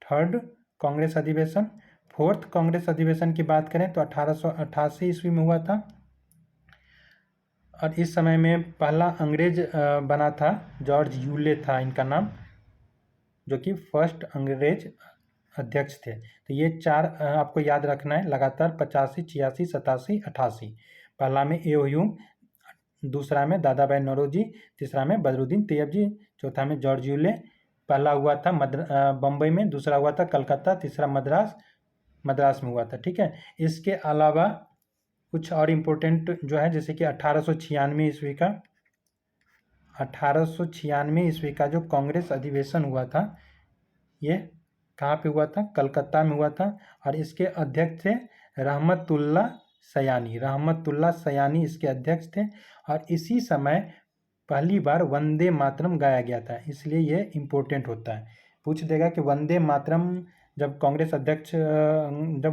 थर्ड कांग्रेस अधिवेशन। फोर्थ कांग्रेस अधिवेशन की बात करें तो 1888 ईस्वी में हुआ था। और इस समय में पहला अंग्रेज बना था, जॉर्ज यूले था इनका नाम, जो कि फर्स्ट अंग्रेज अध्यक्ष थे। तो ये चार आपको याद रखना है लगातार, 85, 86, 87, 88। पहला में ए.ओ. ह्यूम, दूसरा में दादा भाई नौरोजी, तीसरा में बदरुद्दीन तैयब जी, चौथा में जॉर्ज यूले। पहला हुआ था बम्बई में, दूसरा हुआ था कलकत्ता, तीसरा मद्रास में हुआ था, ठीक है। इसके अलावा कुछ और इम्पोर्टेंट जो है, जैसे कि 1896 ईस्वी का जो कांग्रेस अधिवेशन हुआ था, ये कहाँ पे हुआ था? कलकत्ता में हुआ था। और इसके अध्यक्ष थे रहमतुल्लाह सयानी इसके अध्यक्ष थे। और इसी समय पहली बार वंदे मातरम गाया गया था, इसलिए ये इम्पोर्टेंट होता है। पूछ देगा कि वंदे मातरम जब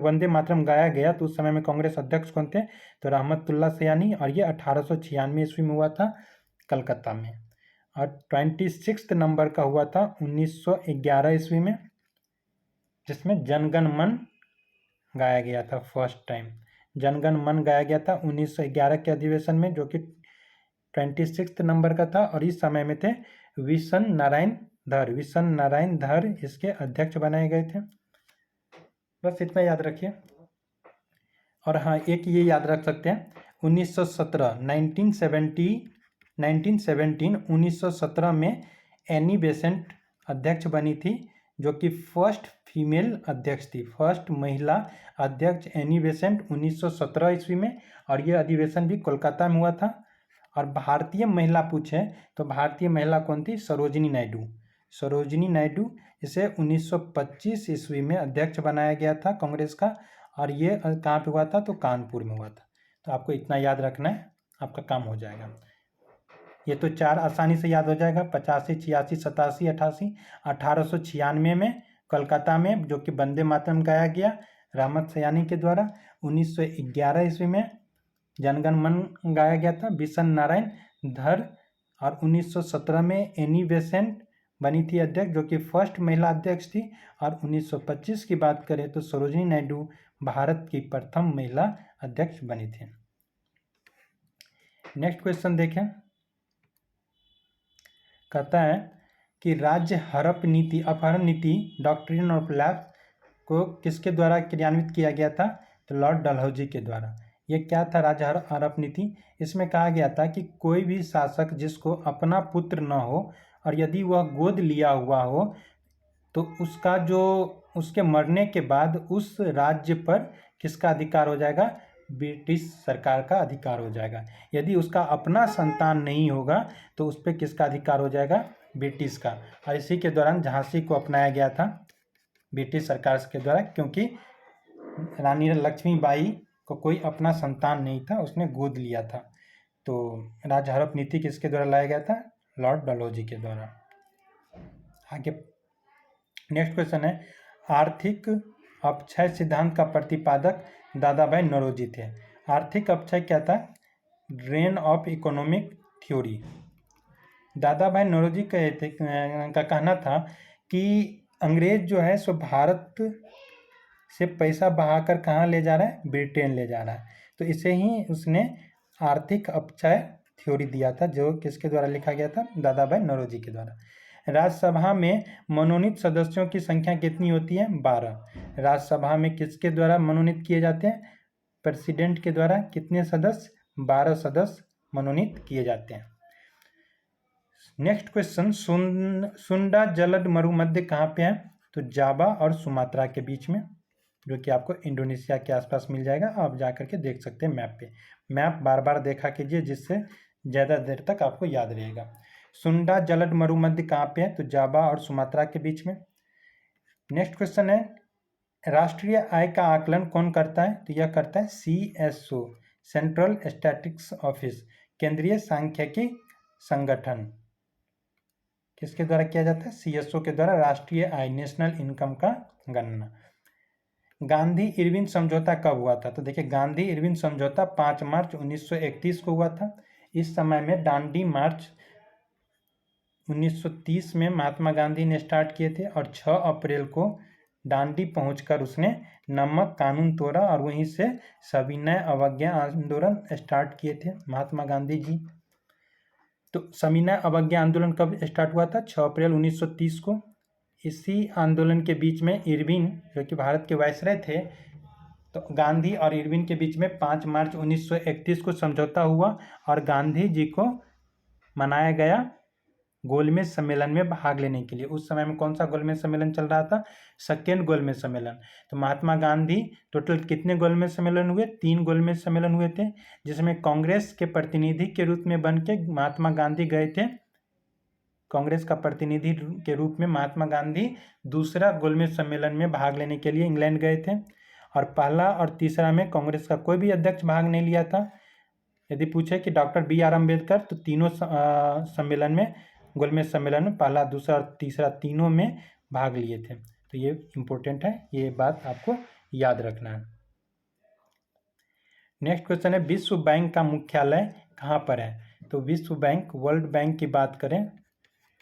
वंदे मातरम गाया गया तो उस समय में कांग्रेस अध्यक्ष कौन थे? तो रहमतुल्लाह सयानी। और ये 1896 ईस्वी में हुआ था कलकत्ता में। और 26 नंबर का हुआ था 1911 ईस्वी में, जिसमें जनगण मन गाया गया था। फर्स्ट टाइम जनगण मन गाया गया था 1911 के अधिवेशन में, जो कि 26 नंबर का था। और इस समय में थे विशन नारायण धर इसके अध्यक्ष बनाए गए थे। बस इतना याद रखिए। और हाँ, एक ये याद रख सकते हैं 1917 में एनी बेसेंट अध्यक्ष बनी थी, जो कि फर्स्ट फीमेल अध्यक्ष थी, फर्स्ट महिला अध्यक्ष एनी बेसेंट 1917 ईस्वी में। और ये अधिवेशन भी कोलकाता में हुआ था। और भारतीय महिला पूछे तो भारतीय महिला कौन थी? सरोजिनी नायडू। इसे 1925 ईस्वी में अध्यक्ष बनाया गया था कांग्रेस का। और ये कहाँ पे हुआ था? तो कानपुर में हुआ था। तो आपको इतना याद रखना है, आपका काम हो जाएगा। ये तो चार आसानी से याद हो जाएगा, 85, 86, 87, 88। 1896 में कलकत्ता में, जो कि वंदे मातरम गाया गया रहमत सयानी के द्वारा। 1911 ईस्वी में जनगण मन गाया गया था विशन नारायण धर। और 1917 में एनी बेसेंट बनी थी अध्यक्ष, जो कि फर्स्ट महिला अध्यक्ष थी। और 1925 की बात करें तो सरोजिनी नायडू भारत की प्रथम महिला अध्यक्ष बनी थी। नेक्स्ट क्वेश्चन देखें। कहता है कि राज्य अपहरण नीति डॉक्ट्रिन ऑफ लैप्स को किसके द्वारा क्रियान्वित किया गया था? तो लॉर्ड डलहौजी के द्वारा। ये क्या था राज्य हड़प नीति? इसमें कहा गया था कि कोई भी शासक जिसको अपना पुत्र न हो और यदि वह गोद लिया हुआ हो, तो उसके मरने के बाद उस राज्य पर किसका अधिकार हो जाएगा? ब्रिटिश सरकार का अधिकार हो जाएगा। यदि उसका अपना संतान नहीं होगा तो उस पर किसका अधिकार हो जाएगा? ब्रिटिश का। और इसी के दौरान झांसी को अपनाया गया था ब्रिटिश सरकार के द्वारा, क्योंकि रानी लक्ष्मीबाई को कोई अपना संतान नहीं था, उसने गोद लिया था। तो राज्य हड़प नीति किसके द्वारा लाया गया था? लॉर्ड डलहौजी के द्वारा। आगे नेक्स्ट क्वेश्चन है, आर्थिक अपक्षय सिद्धांत का प्रतिपादक दादा भाई नौरोजी थे। आर्थिक अपक्षय क्या था? Drain of economic theory. दादा भाई नौरोजी का कहना था कि अंग्रेज जो है सो भारत से पैसा बहाकर कहाँ ले जा रहा है? ब्रिटेन ले जा रहा है। तो इसे ही उसने आर्थिक अपक्षय थ्योरी दिया था, जो किसके द्वारा लिखा गया था? दादा भाई नौरोजी के द्वारा। राज्यसभा में मनोनीत सदस्यों की संख्या कितनी होती है? 12। राज्यसभा में किसके द्वारा मनोनीत किए जाते हैं? प्रेसिडेंट के द्वारा। कितने सदस्य? 12 सदस्य मनोनीत किए जाते हैं। नेक्स्ट क्वेश्चन, सुंडा जलद मरुमध्य कहाँ पे है? तो जावा और सुमात्रा के बीच में, जो कि आपको इंडोनेशिया के आसपास मिल जाएगा। आप जा करके देख सकते हैं मैप पे। मैप बार बार देखा कीजिए, जिससे ज़्यादा देर तक आपको याद रहेगा। सुंडा जलद मरुमध्य कहाँ पे है? तो जावा और सुमात्रा के बीच में। नेक्स्ट क्वेश्चन है, राष्ट्रीय आय का आकलन कौन करता है? तो यह करता है CSO, सेंट्रल स्टैटिस्टिक्स ऑफिस, केंद्रीय सांख्यिकी संगठन। किसके द्वारा किया जाता है? CSO के द्वारा राष्ट्रीय आय, नेशनल इनकम का गणना। गांधी इरविन समझौता कब हुआ था? तो देखिए, गांधी इरविन समझौता 5 मार्च 1931 को हुआ था। इस समय में दांडी मार्च 1930 में महात्मा गांधी ने स्टार्ट किए थे, और 6 अप्रैल को दांडी पहुंचकर उसने नमक कानून तोड़ा, और वहीं से सविनय अवज्ञा आंदोलन स्टार्ट किए थे महात्मा गांधी जी। तो सविनय अवज्ञा आंदोलन कब स्टार्ट हुआ था? 6 अप्रैल 1930 को। इसी आंदोलन के बीच में इरविन, जो कि भारत के वायसराय थे, तो गांधी और इरविन के बीच में 5 मार्च 1931 को समझौता हुआ, और गांधी जी को मनाया गया गोलमेज सम्मेलन में भाग लेने के लिए। उस समय में कौन सा गोलमेज सम्मेलन चल रहा था? सेकेंड गोलमेज सम्मेलन। तो महात्मा गांधी, टोटल कितने गोलमेज सम्मेलन हुए? 3 गोलमेज सम्मेलन हुए थे, जिसमें कांग्रेस के प्रतिनिधि के रूप में बन के महात्मा गांधी गए थे। कांग्रेस का प्रतिनिधि के रूप में महात्मा गांधी दूसरा गोलमेज सम्मेलन में भाग लेने के लिए इंग्लैंड गए थे, और पहला और तीसरा में कांग्रेस का कोई भी अध्यक्ष भाग नहीं लिया था। यदि पूछे कि डॉक्टर BR अम्बेडकर, तो तीनों सम्मेलन में, गोलमेज सम्मेलन में पहला, दूसरा और तीसरा तीनों में भाग लिए थे। तो ये इम्पोर्टेंट है, ये बात आपको याद रखना है। नेक्स्ट क्वेश्चन है, विश्व बैंक का मुख्यालय कहाँ पर है? तो विश्व बैंक, वर्ल्ड बैंक की बात करें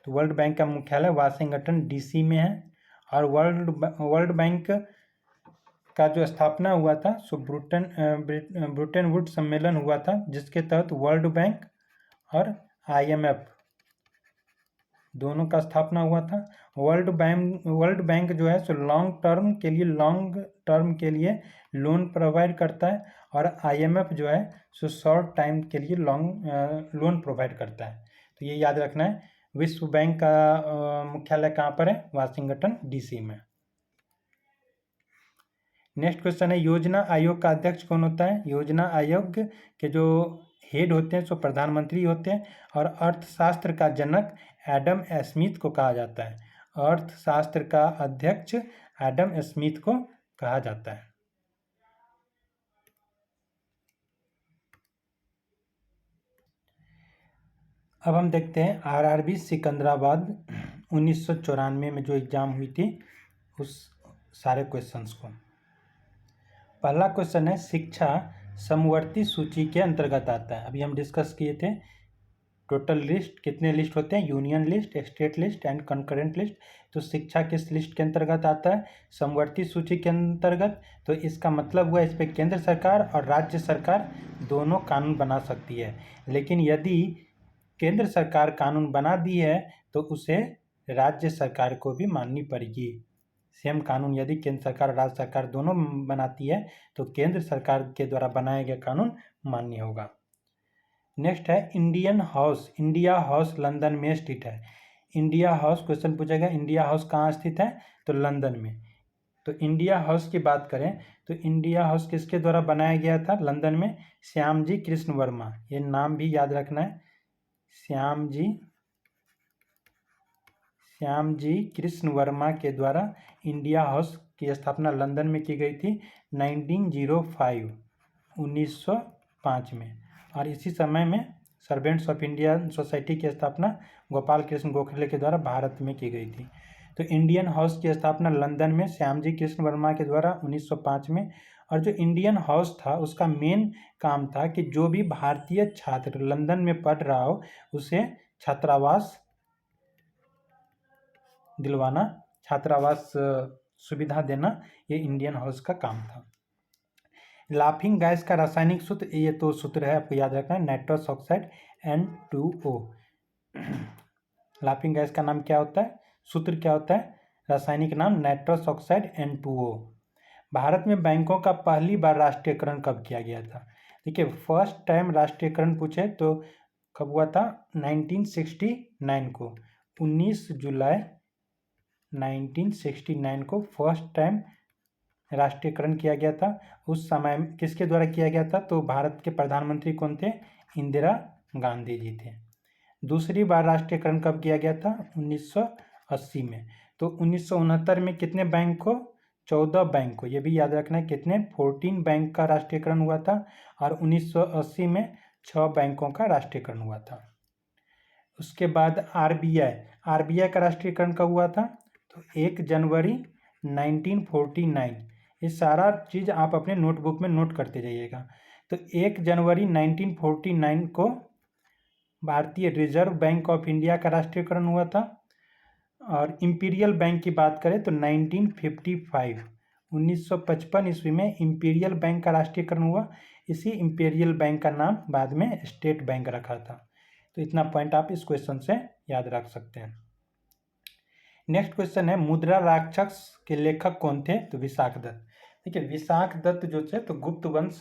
तो वर्ल्ड बैंक का मुख्यालय वाशिंगटन DC में है। और वर्ल्ड बैंक का जो स्थापना हुआ था, सो ब्रिटेन वुड सम्मेलन हुआ था, जिसके तहत वर्ल्ड बैंक और IMF दोनों का स्थापना हुआ था। वर्ल्ड बैंक जो है सो लॉन्ग टर्म के लिए लोन प्रोवाइड करता है, और IMF जो है सो शॉर्ट टाइम के लिए लोन प्रोवाइड करता है। तो ये याद रखना है। विश्व बैंक का मुख्यालय कहाँ पर है? वाशिंगटन DC में। नेक्स्ट क्वेश्चन है, योजना आयोग का अध्यक्ष कौन होता है? योजना आयोग के जो हेड होते हैं सो प्रधानमंत्री होते हैं, और अर्थशास्त्र का जनक एडम स्मिथ को कहा जाता है। अर्थशास्त्र का अध्यक्ष एडम स्मिथ को कहा जाता है। अब हम देखते हैं RRB सिकंदराबाद 1994 में जो एग्ज़ाम हुई थी, उस सारे क्वेश्चंस को। पहला क्वेश्चन है, शिक्षा समवर्ती सूची के अंतर्गत आता है। अभी हम डिस्कस किए थे टोटल लिस्ट, कितने लिस्ट होते हैं? Union list, state list and concurrent list. तो शिक्षा किस लिस्ट के अंतर्गत आता है? समवर्ती सूची के अंतर्गत। तो इसका मतलब हुआ, इस पर केंद्र सरकार और राज्य सरकार दोनों कानून बना सकती है, लेकिन यदि केंद्र सरकार कानून बना दी है तो उसे राज्य सरकार को भी माननी पड़ेगी। सेम कानून यदि केंद्र सरकार और राज्य सरकार दोनों बनाती है तो केंद्र सरकार के द्वारा बनाया गया कानून मान्य होगा। नेक्स्ट है, इंडिया हाउस लंदन में स्थित है। इंडिया हाउस, क्वेश्चन पूछेगा इंडिया हाउस कहाँ स्थित है? तो लंदन में। तो इंडिया हाउस की बात करें तो इंडिया हाउस किसके द्वारा बनाया गया था लंदन में? श्यामजी कृष्ण वर्मा। ये नाम भी याद रखना है, श्यामजी कृष्ण वर्मा के द्वारा इंडिया हाउस की स्थापना लंदन में की गई थी 1905 में। और इसी समय में सर्वेंट्स ऑफ इंडिया सोसाइटी की स्थापना गोपाल कृष्ण गोखले के द्वारा भारत में की गई थी। तो इंडियन हाउस की स्थापना लंदन में श्यामजी कृष्ण वर्मा के द्वारा 1905 में। और जो इंडियन हाउस था उसका मेन काम था कि जो भी भारतीय छात्र लंदन में पढ़ रहा हो उसे छात्रावास दिलवाना, छात्रावास सुविधा देना, ये इंडियन हाउस का काम था। लाफिंग गैस का रासायनिक सूत्र, ये तो सूत्र है आपको याद रखना है, nitrous oxide N2O। Laughing gas का नाम क्या होता है, सूत्र क्या होता है, रासायनिक नाम नाइट्रस ऑक्साइड N2O। भारत में बैंकों का पहली बार राष्ट्रीयकरण कब किया गया था? देखिए, फर्स्ट टाइम राष्ट्रीयकरण पूछे तो कब हुआ था? 1969 को, 19 जुलाई 1969 को फर्स्ट टाइम राष्ट्रीयकरण किया गया था। उस समय किसके द्वारा किया गया था? तो भारत के प्रधानमंत्री कौन थे? इंदिरा गांधी जी थे। दूसरी बार राष्ट्रीयकरण कब किया गया था? 1980 में। तो 1969 में कितने बैंक को? 14 बैंक को, ये भी याद रखना है, कितने? 14 बैंक का राष्ट्रीयकरण हुआ था। और 1980 में 6 बैंकों का राष्ट्रीयकरण हुआ था। उसके बाद आरबीआई का राष्ट्रीयकरण कब हुआ था? तो 1 जनवरी 1949। ये सारा चीज़ आप अपने नोटबुक में नोट करते जाइएगा। तो 1 जनवरी 1949 को भारतीय रिजर्व बैंक ऑफ इंडिया का राष्ट्रीयकरण हुआ था। और इंपीरियल बैंक की बात करें तो 1955 1955 ईस्वी में इंपीरियल बैंक का राष्ट्रीयकरण हुआ। इसी इंपीरियल बैंक का नाम बाद में स्टेट बैंक रखा था। तो इतना पॉइंट आप इस क्वेश्चन से याद रख सकते हैं। नेक्स्ट क्वेश्चन है, मुद्रा राक्षस के लेखक कौन थे? तो विशाख दत्त। देखिए, विशाख दत्त जो थे तो गुप्त वंश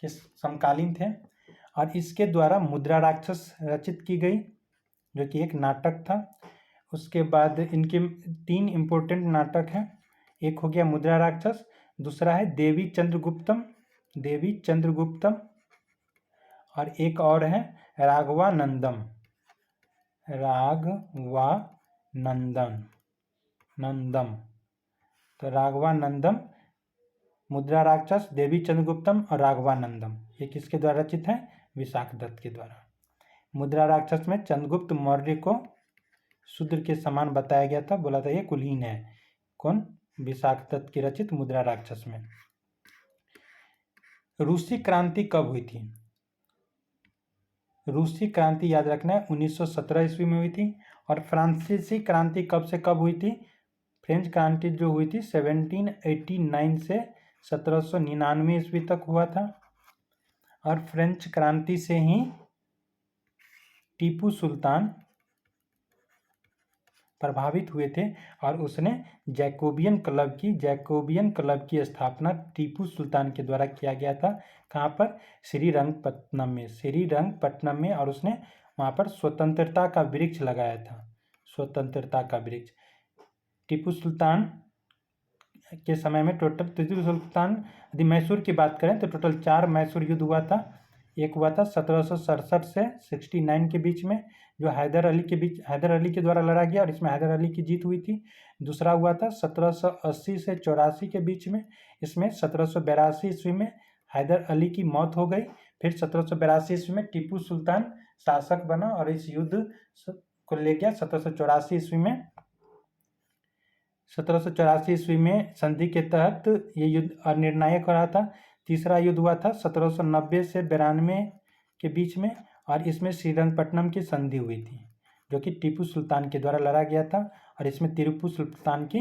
के समकालीन थे। और इसके द्वारा मुद्रा राक्षस रचित की गई, जो कि एक नाटक था। उसके बाद इनके 3 इम्पोर्टेंट नाटक हैं। एक हो गया मुद्रा राक्षस, दूसरा है देवी चंद्रगुप्तम, और एक और है राघवानंदम। तो राघवानंदम, मुद्रा राक्षस, देवी चंद्रगुप्तम और राघवानंदम, ये किसके द्वारा रचित है? विशाख दत्त के द्वारा। मुद्रा राक्षस में चंद्रगुप्त मौर्य को शूद्र के समान बताया गया था, बोला था ये कुलीन है। कौन? विशाख दत्त की रचित मुद्रा राक्षस में। रूसी क्रांति कब हुई थी? रूसी क्रांति याद रखना है 1917 ईस्वी में हुई थी। और फ्रांसीसी क्रांति कब से कब हुई थी? फ्रेंच क्रांति जो हुई थी 1789 से 1799 ईस्वी तक हुआ था। और फ्रेंच क्रांति से ही टीपू सुल्तान प्रभावित हुए थे और उसने जैकोबियन क्लब की स्थापना टीपू सुल्तान के द्वारा किया गया था। कहाँ पर? श्रीरंगपट्टनम में। और उसने वहाँ पर स्वतंत्रता का वृक्ष लगाया था, स्वतंत्रता का वृक्ष। टीपू सुल्तान के समय में टीपू सुल्तान, यदि मैसूर की बात करें तो टोटल 4 मैसूर युद्ध हुआ था। एक हुआ था 1767 से 69 के बीच में, जो हैदर अली के द्वारा लड़ा गया और इसमें हैदर अली की जीत हुई थी। दूसरा हुआ था 1780 से 84 के बीच में, इसमें 1782 ईस्वी में हैदर अली की मौत हो गई। फिर 1782 ईस्वी में टीपू सुल्तान शासक बना और इस युद्ध को ले गया 1784 ईस्वी में। 1784 ईस्वी में संधि के तहत ये युद्ध अनिर्णायक हो रहा था। तीसरा युद्ध हुआ था 1790 से 92 के बीच में, और इसमें श्रीरंगपट्टनम की संधि हुई थी, जो कि टीपू सुल्तान के द्वारा लड़ा गया था। और इसमें टीपू सुल्तान की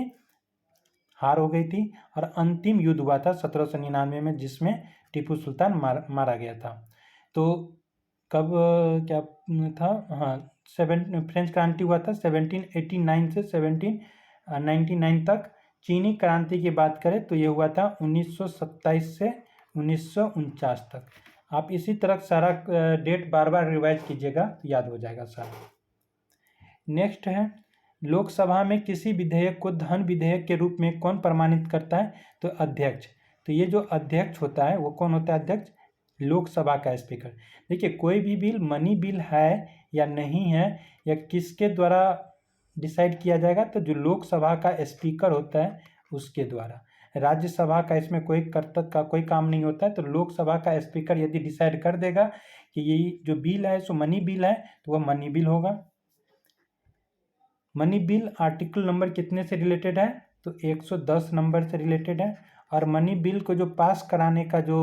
हार हो गई थी। और अंतिम युद्ध हुआ था 1799 में, जिसमें टीपू सुल्तान मारा गया था। तो कब क्या था? हाँ, फ्रेंच क्रांति हुआ था 1789 से 1799 तक। चीनी क्रांति की बात करें तो ये हुआ था 1927 से 1949 तक। आप इसी तरह सारा डेट बार बार रिवाइज कीजिएगा, याद हो जाएगा सारा। नेक्स्ट है, लोकसभा में किसी विधेयक को धन विधेयक के रूप में कौन प्रमाणित करता है? तो अध्यक्ष। तो ये जो अध्यक्ष होता है वो कौन होता है? अध्यक्ष, लोकसभा का स्पीकर। देखिए, कोई भी बिल मनी बिल है या नहीं है, या किसके द्वारा डिसाइड किया जाएगा? तो जो लोकसभा का स्पीकर होता है उसके द्वारा। राज्यसभा का इसमें कोई कर्तव्य का कोई काम नहीं होता है। तो लोकसभा का स्पीकर यदि डिसाइड कर देगा कि ये जो बिल है सो मनी बिल है, तो वह मनी बिल होगा। मनी बिल आर्टिकल नंबर कितने से रिलेटेड है? तो 110 नंबर से रिलेटेड है। और मनी बिल को जो पास कराने का जो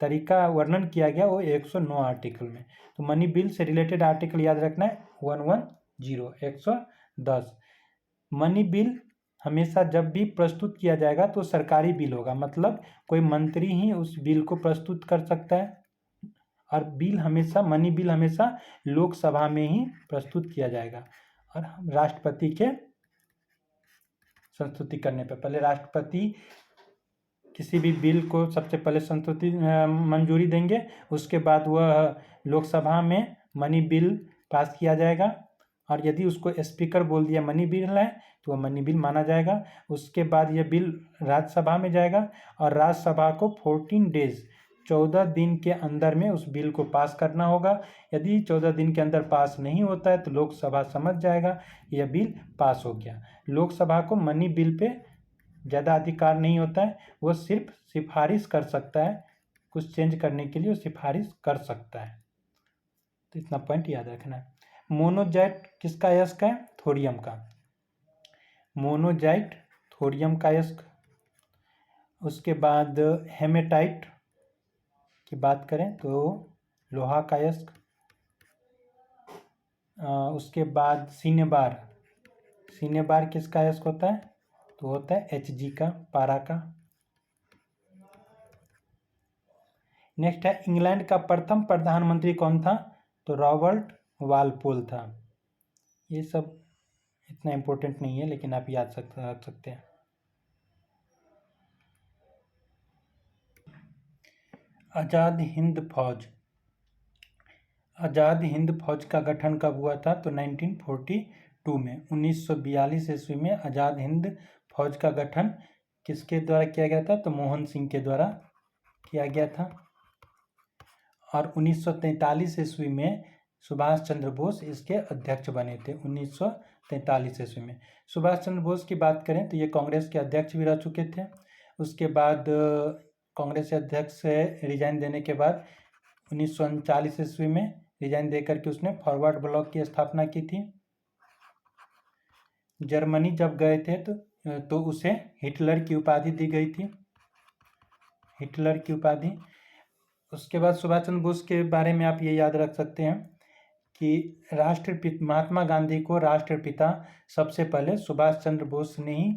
तरीका वर्णन किया गया वो 109 आर्टिकल में। तो मनी बिल से रिलेटेड आर्टिकल याद रखना है 110, 110। मनी बिल हमेशा जब भी प्रस्तुत किया जाएगा तो सरकारी बिल होगा, मतलब कोई मंत्री ही उस बिल को प्रस्तुत कर सकता है। और बिल हमेशा मनी बिल हमेशा लोकसभा में ही प्रस्तुत किया जाएगा। और हम राष्ट्रपति के संस्तुति करने पर पहले राष्ट्रपति किसी भी बिल को सबसे पहले संस्तुति मंजूरी देंगे, उसके बाद वह लोकसभा में मनी बिल पास किया जाएगा और यदि उसको स्पीकर बोल दिया मनी बिल है तो वह मनी बिल माना जाएगा। उसके बाद यह बिल राज्यसभा में जाएगा और राज्यसभा को 14 डेज 14 दिन के अंदर में उस बिल को पास करना होगा। यदि 14 दिन के अंदर पास नहीं होता है तो लोकसभा समझ जाएगा यह बिल पास हो गया। लोकसभा को मनी बिल पे ज़्यादा अधिकार नहीं होता है, वो सिर्फ सिफारिश कर सकता है, कुछ चेंज करने के लिए वो सिफारिश कर सकता है। तो इतना पॉइंट याद रखना है। मोनोजाइट किसका अयस्क है? थोरियम का। मोनोजाइट थोरियम का अयस्क। उसके बाद हेमेटाइट की बात करें तो लोहा का अयस्क। उसके बाद सिनेबार। सिनेबार किसका अयस्क होता है? तो होता है Hg का, पारा का। नेक्स्ट है इंग्लैंड का प्रथम प्रधानमंत्री कौन था? तो रॉबर्ट वालपोल था। ये सब इतना इम्पोर्टेंट नहीं है लेकिन आप याद रख सकते हैं। आज़ाद हिंद फौज। आज़ाद हिंद फौज का गठन कब हुआ था? तो 1942 में। 1942 ईस्वी में आज़ाद हिंद फौज का गठन किसके द्वारा किया गया था? तो मोहन सिंह के द्वारा किया गया था। और 1943 ईस्वी में सुभाष चंद्र बोस इसके अध्यक्ष बने थे। 1943 ईस्वी में सुभाष चंद्र बोस की बात करें तो ये कांग्रेस के अध्यक्ष भी रह चुके थे। उसके बाद कांग्रेस के अध्यक्ष से रिजाइन देने के बाद 1939 ईस्वी में रिजाइन देकर के उसने फॉरवर्ड ब्लॉक की स्थापना की थी। जर्मनी जब गए थे तो उसे हिटलर की उपाधि दी गई थी, हिटलर की उपाधि। उसके बाद सुभाष चंद्र बोस के बारे में आप ये याद रख सकते हैं कि महात्मा गांधी को राष्ट्रपिता सबसे पहले सुभाष चंद्र बोस ने ही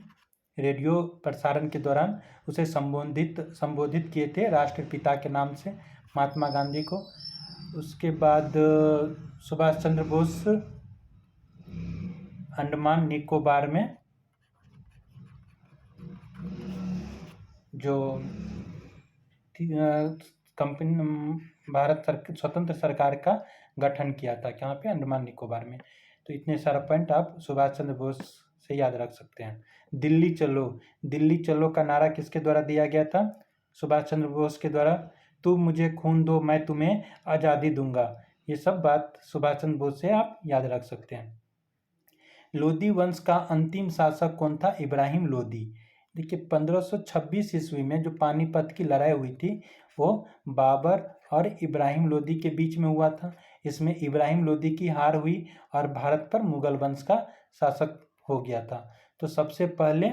रेडियो प्रसारण के दौरान उसे संबोधित किए थे राष्ट्रपिता के नाम से, महात्मा गांधी को। उसके बाद सुभाष चंद्र बोस अंडमान निकोबार में जो भारत स्वतंत्र सरकार का गठन किया था, कहाँ पे? अंडमान निकोबार में। तो इतने सारा पॉइंट आप सुभाष चंद्र बोस से याद रख सकते हैं। दिल्ली चलो। दिल्ली चलो का नारा किसके द्वारा दिया गया था? सुभाष चंद्र बोस के द्वारा। तुम मुझे खून दो मैं तुम्हें आज़ादी दूंगा। ये सब बात सुभाष चंद्र बोस से आप याद रख सकते हैं। लोदी वंश का अंतिम शासक कौन था? इब्राहिम लोदी। देखिए 1526 ईस्वी में जो पानीपत की लड़ाई हुई थी वो बाबर और इब्राहिम लोदी के बीच में हुआ था। इसमें इब्राहिम लोदी की हार हुई और भारत पर मुगल वंश का शासक हो गया था। तो सबसे पहले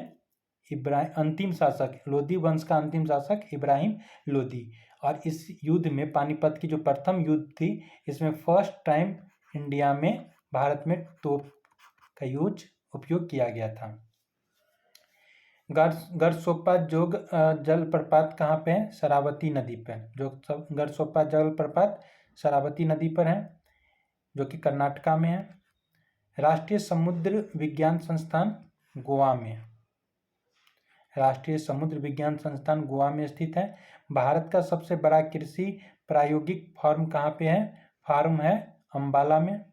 अंतिम शासक, लोदी वंश का अंतिम शासक इब्राहिम लोदी। और इस युद्ध में, पानीपत की जो प्रथम युद्ध थी, इसमें फर्स्ट टाइम इंडिया में भारत में तोप का उपयोग किया गया था। गरसोप्पा जोग जलप्रपात कहाँ पे है? शरावती नदी पे। जो गरसोप्पा जलप्रपात शरावती नदी पर है जो कि कर्नाटका में है। राष्ट्रीय समुद्र विज्ञान संस्थान गोवा में। राष्ट्रीय समुद्र विज्ञान संस्थान गोवा में स्थित है। भारत का सबसे बड़ा कृषि प्रायोगिक फार्म कहाँ पे है? फार्म है अंबाला में।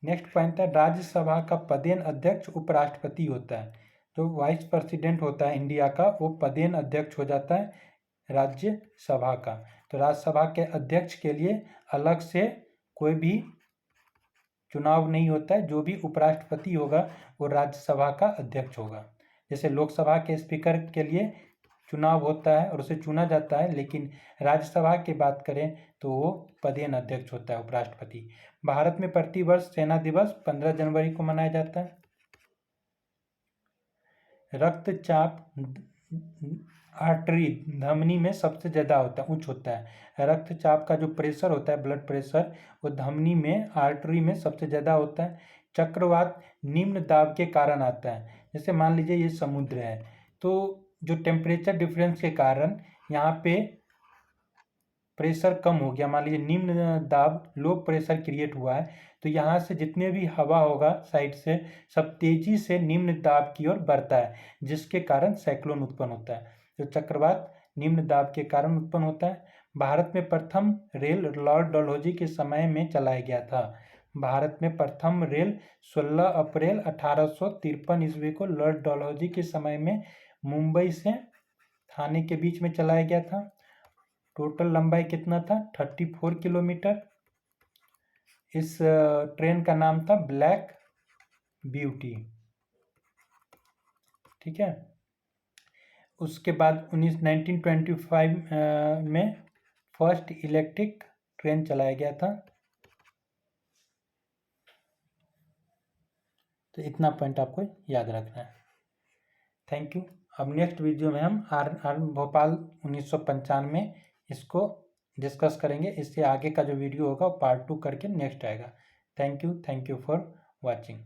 नेक्स्ट पॉइंट है राज्यसभा का पदेन अध्यक्ष उपराष्ट्रपति होता है। जो वाइस प्रेसिडेंट होता है इंडिया का वो पदेन अध्यक्ष हो जाता है राज्यसभा का। तो राज्यसभा के अध्यक्ष के लिए अलग से कोई भी चुनाव नहीं होता है। जो भी उपराष्ट्रपति होगा वो राज्यसभा का अध्यक्ष होगा। जैसे लोकसभा के स्पीकर के लिए चुनाव होता है और उसे चुना जाता है, लेकिन राज्यसभा की बात करें तो वो पदेन अध्यक्ष होता है उपराष्ट्रपति। भारत में प्रतिवर्ष सेना दिवस 15 जनवरी को मनाया जाता है। रक्तचाप आर्टरी धमनी में सबसे ज़्यादा होता है, उच्च होता है। रक्तचाप का जो प्रेशर होता है, ब्लड प्रेशर, वो धमनी में, आर्टरी में सबसे ज़्यादा होता है। चक्रवात निम्न दाब के कारण आता है। जैसे मान लीजिए ये समुद्र है तो जो टेम्परेचर डिफरेंस के कारण यहाँ पे प्रेशर कम हो गया, मान लीजिए निम्न दाब लो प्रेशर क्रिएट हुआ है, तो यहाँ से जितने भी हवा होगा साइड से सब तेजी से निम्न दाब की ओर बढ़ता है, जिसके कारण साइक्लोन उत्पन्न होता है। तो चक्रवात निम्न दाब के कारण उत्पन्न होता है। भारत में प्रथम रेल लॉर्ड डलहौजी के समय में चलाया गया था। भारत में प्रथम रेल 16 अप्रैल 1853 ईस्वी को लॉर्ड डलहौजी के समय में मुंबई से थाने के बीच में चलाया गया था। टोटल लंबाई कितना था? 34 किलोमीटर। इस ट्रेन का नाम था ब्लैक ब्यूटी। ठीक है। उसके बाद 1925 में फर्स्ट इलेक्ट्रिक ट्रेन चलाया गया था। तो इतना पॉइंट आपको याद रखना है। Thank you. अब नेक्स्ट वीडियो में हम आर भोपाल 1995 में इसको डिस्कस करेंगे। इससे आगे का जो वीडियो होगा पार्ट 2 करके नेक्स्ट आएगा। Thank you for watching.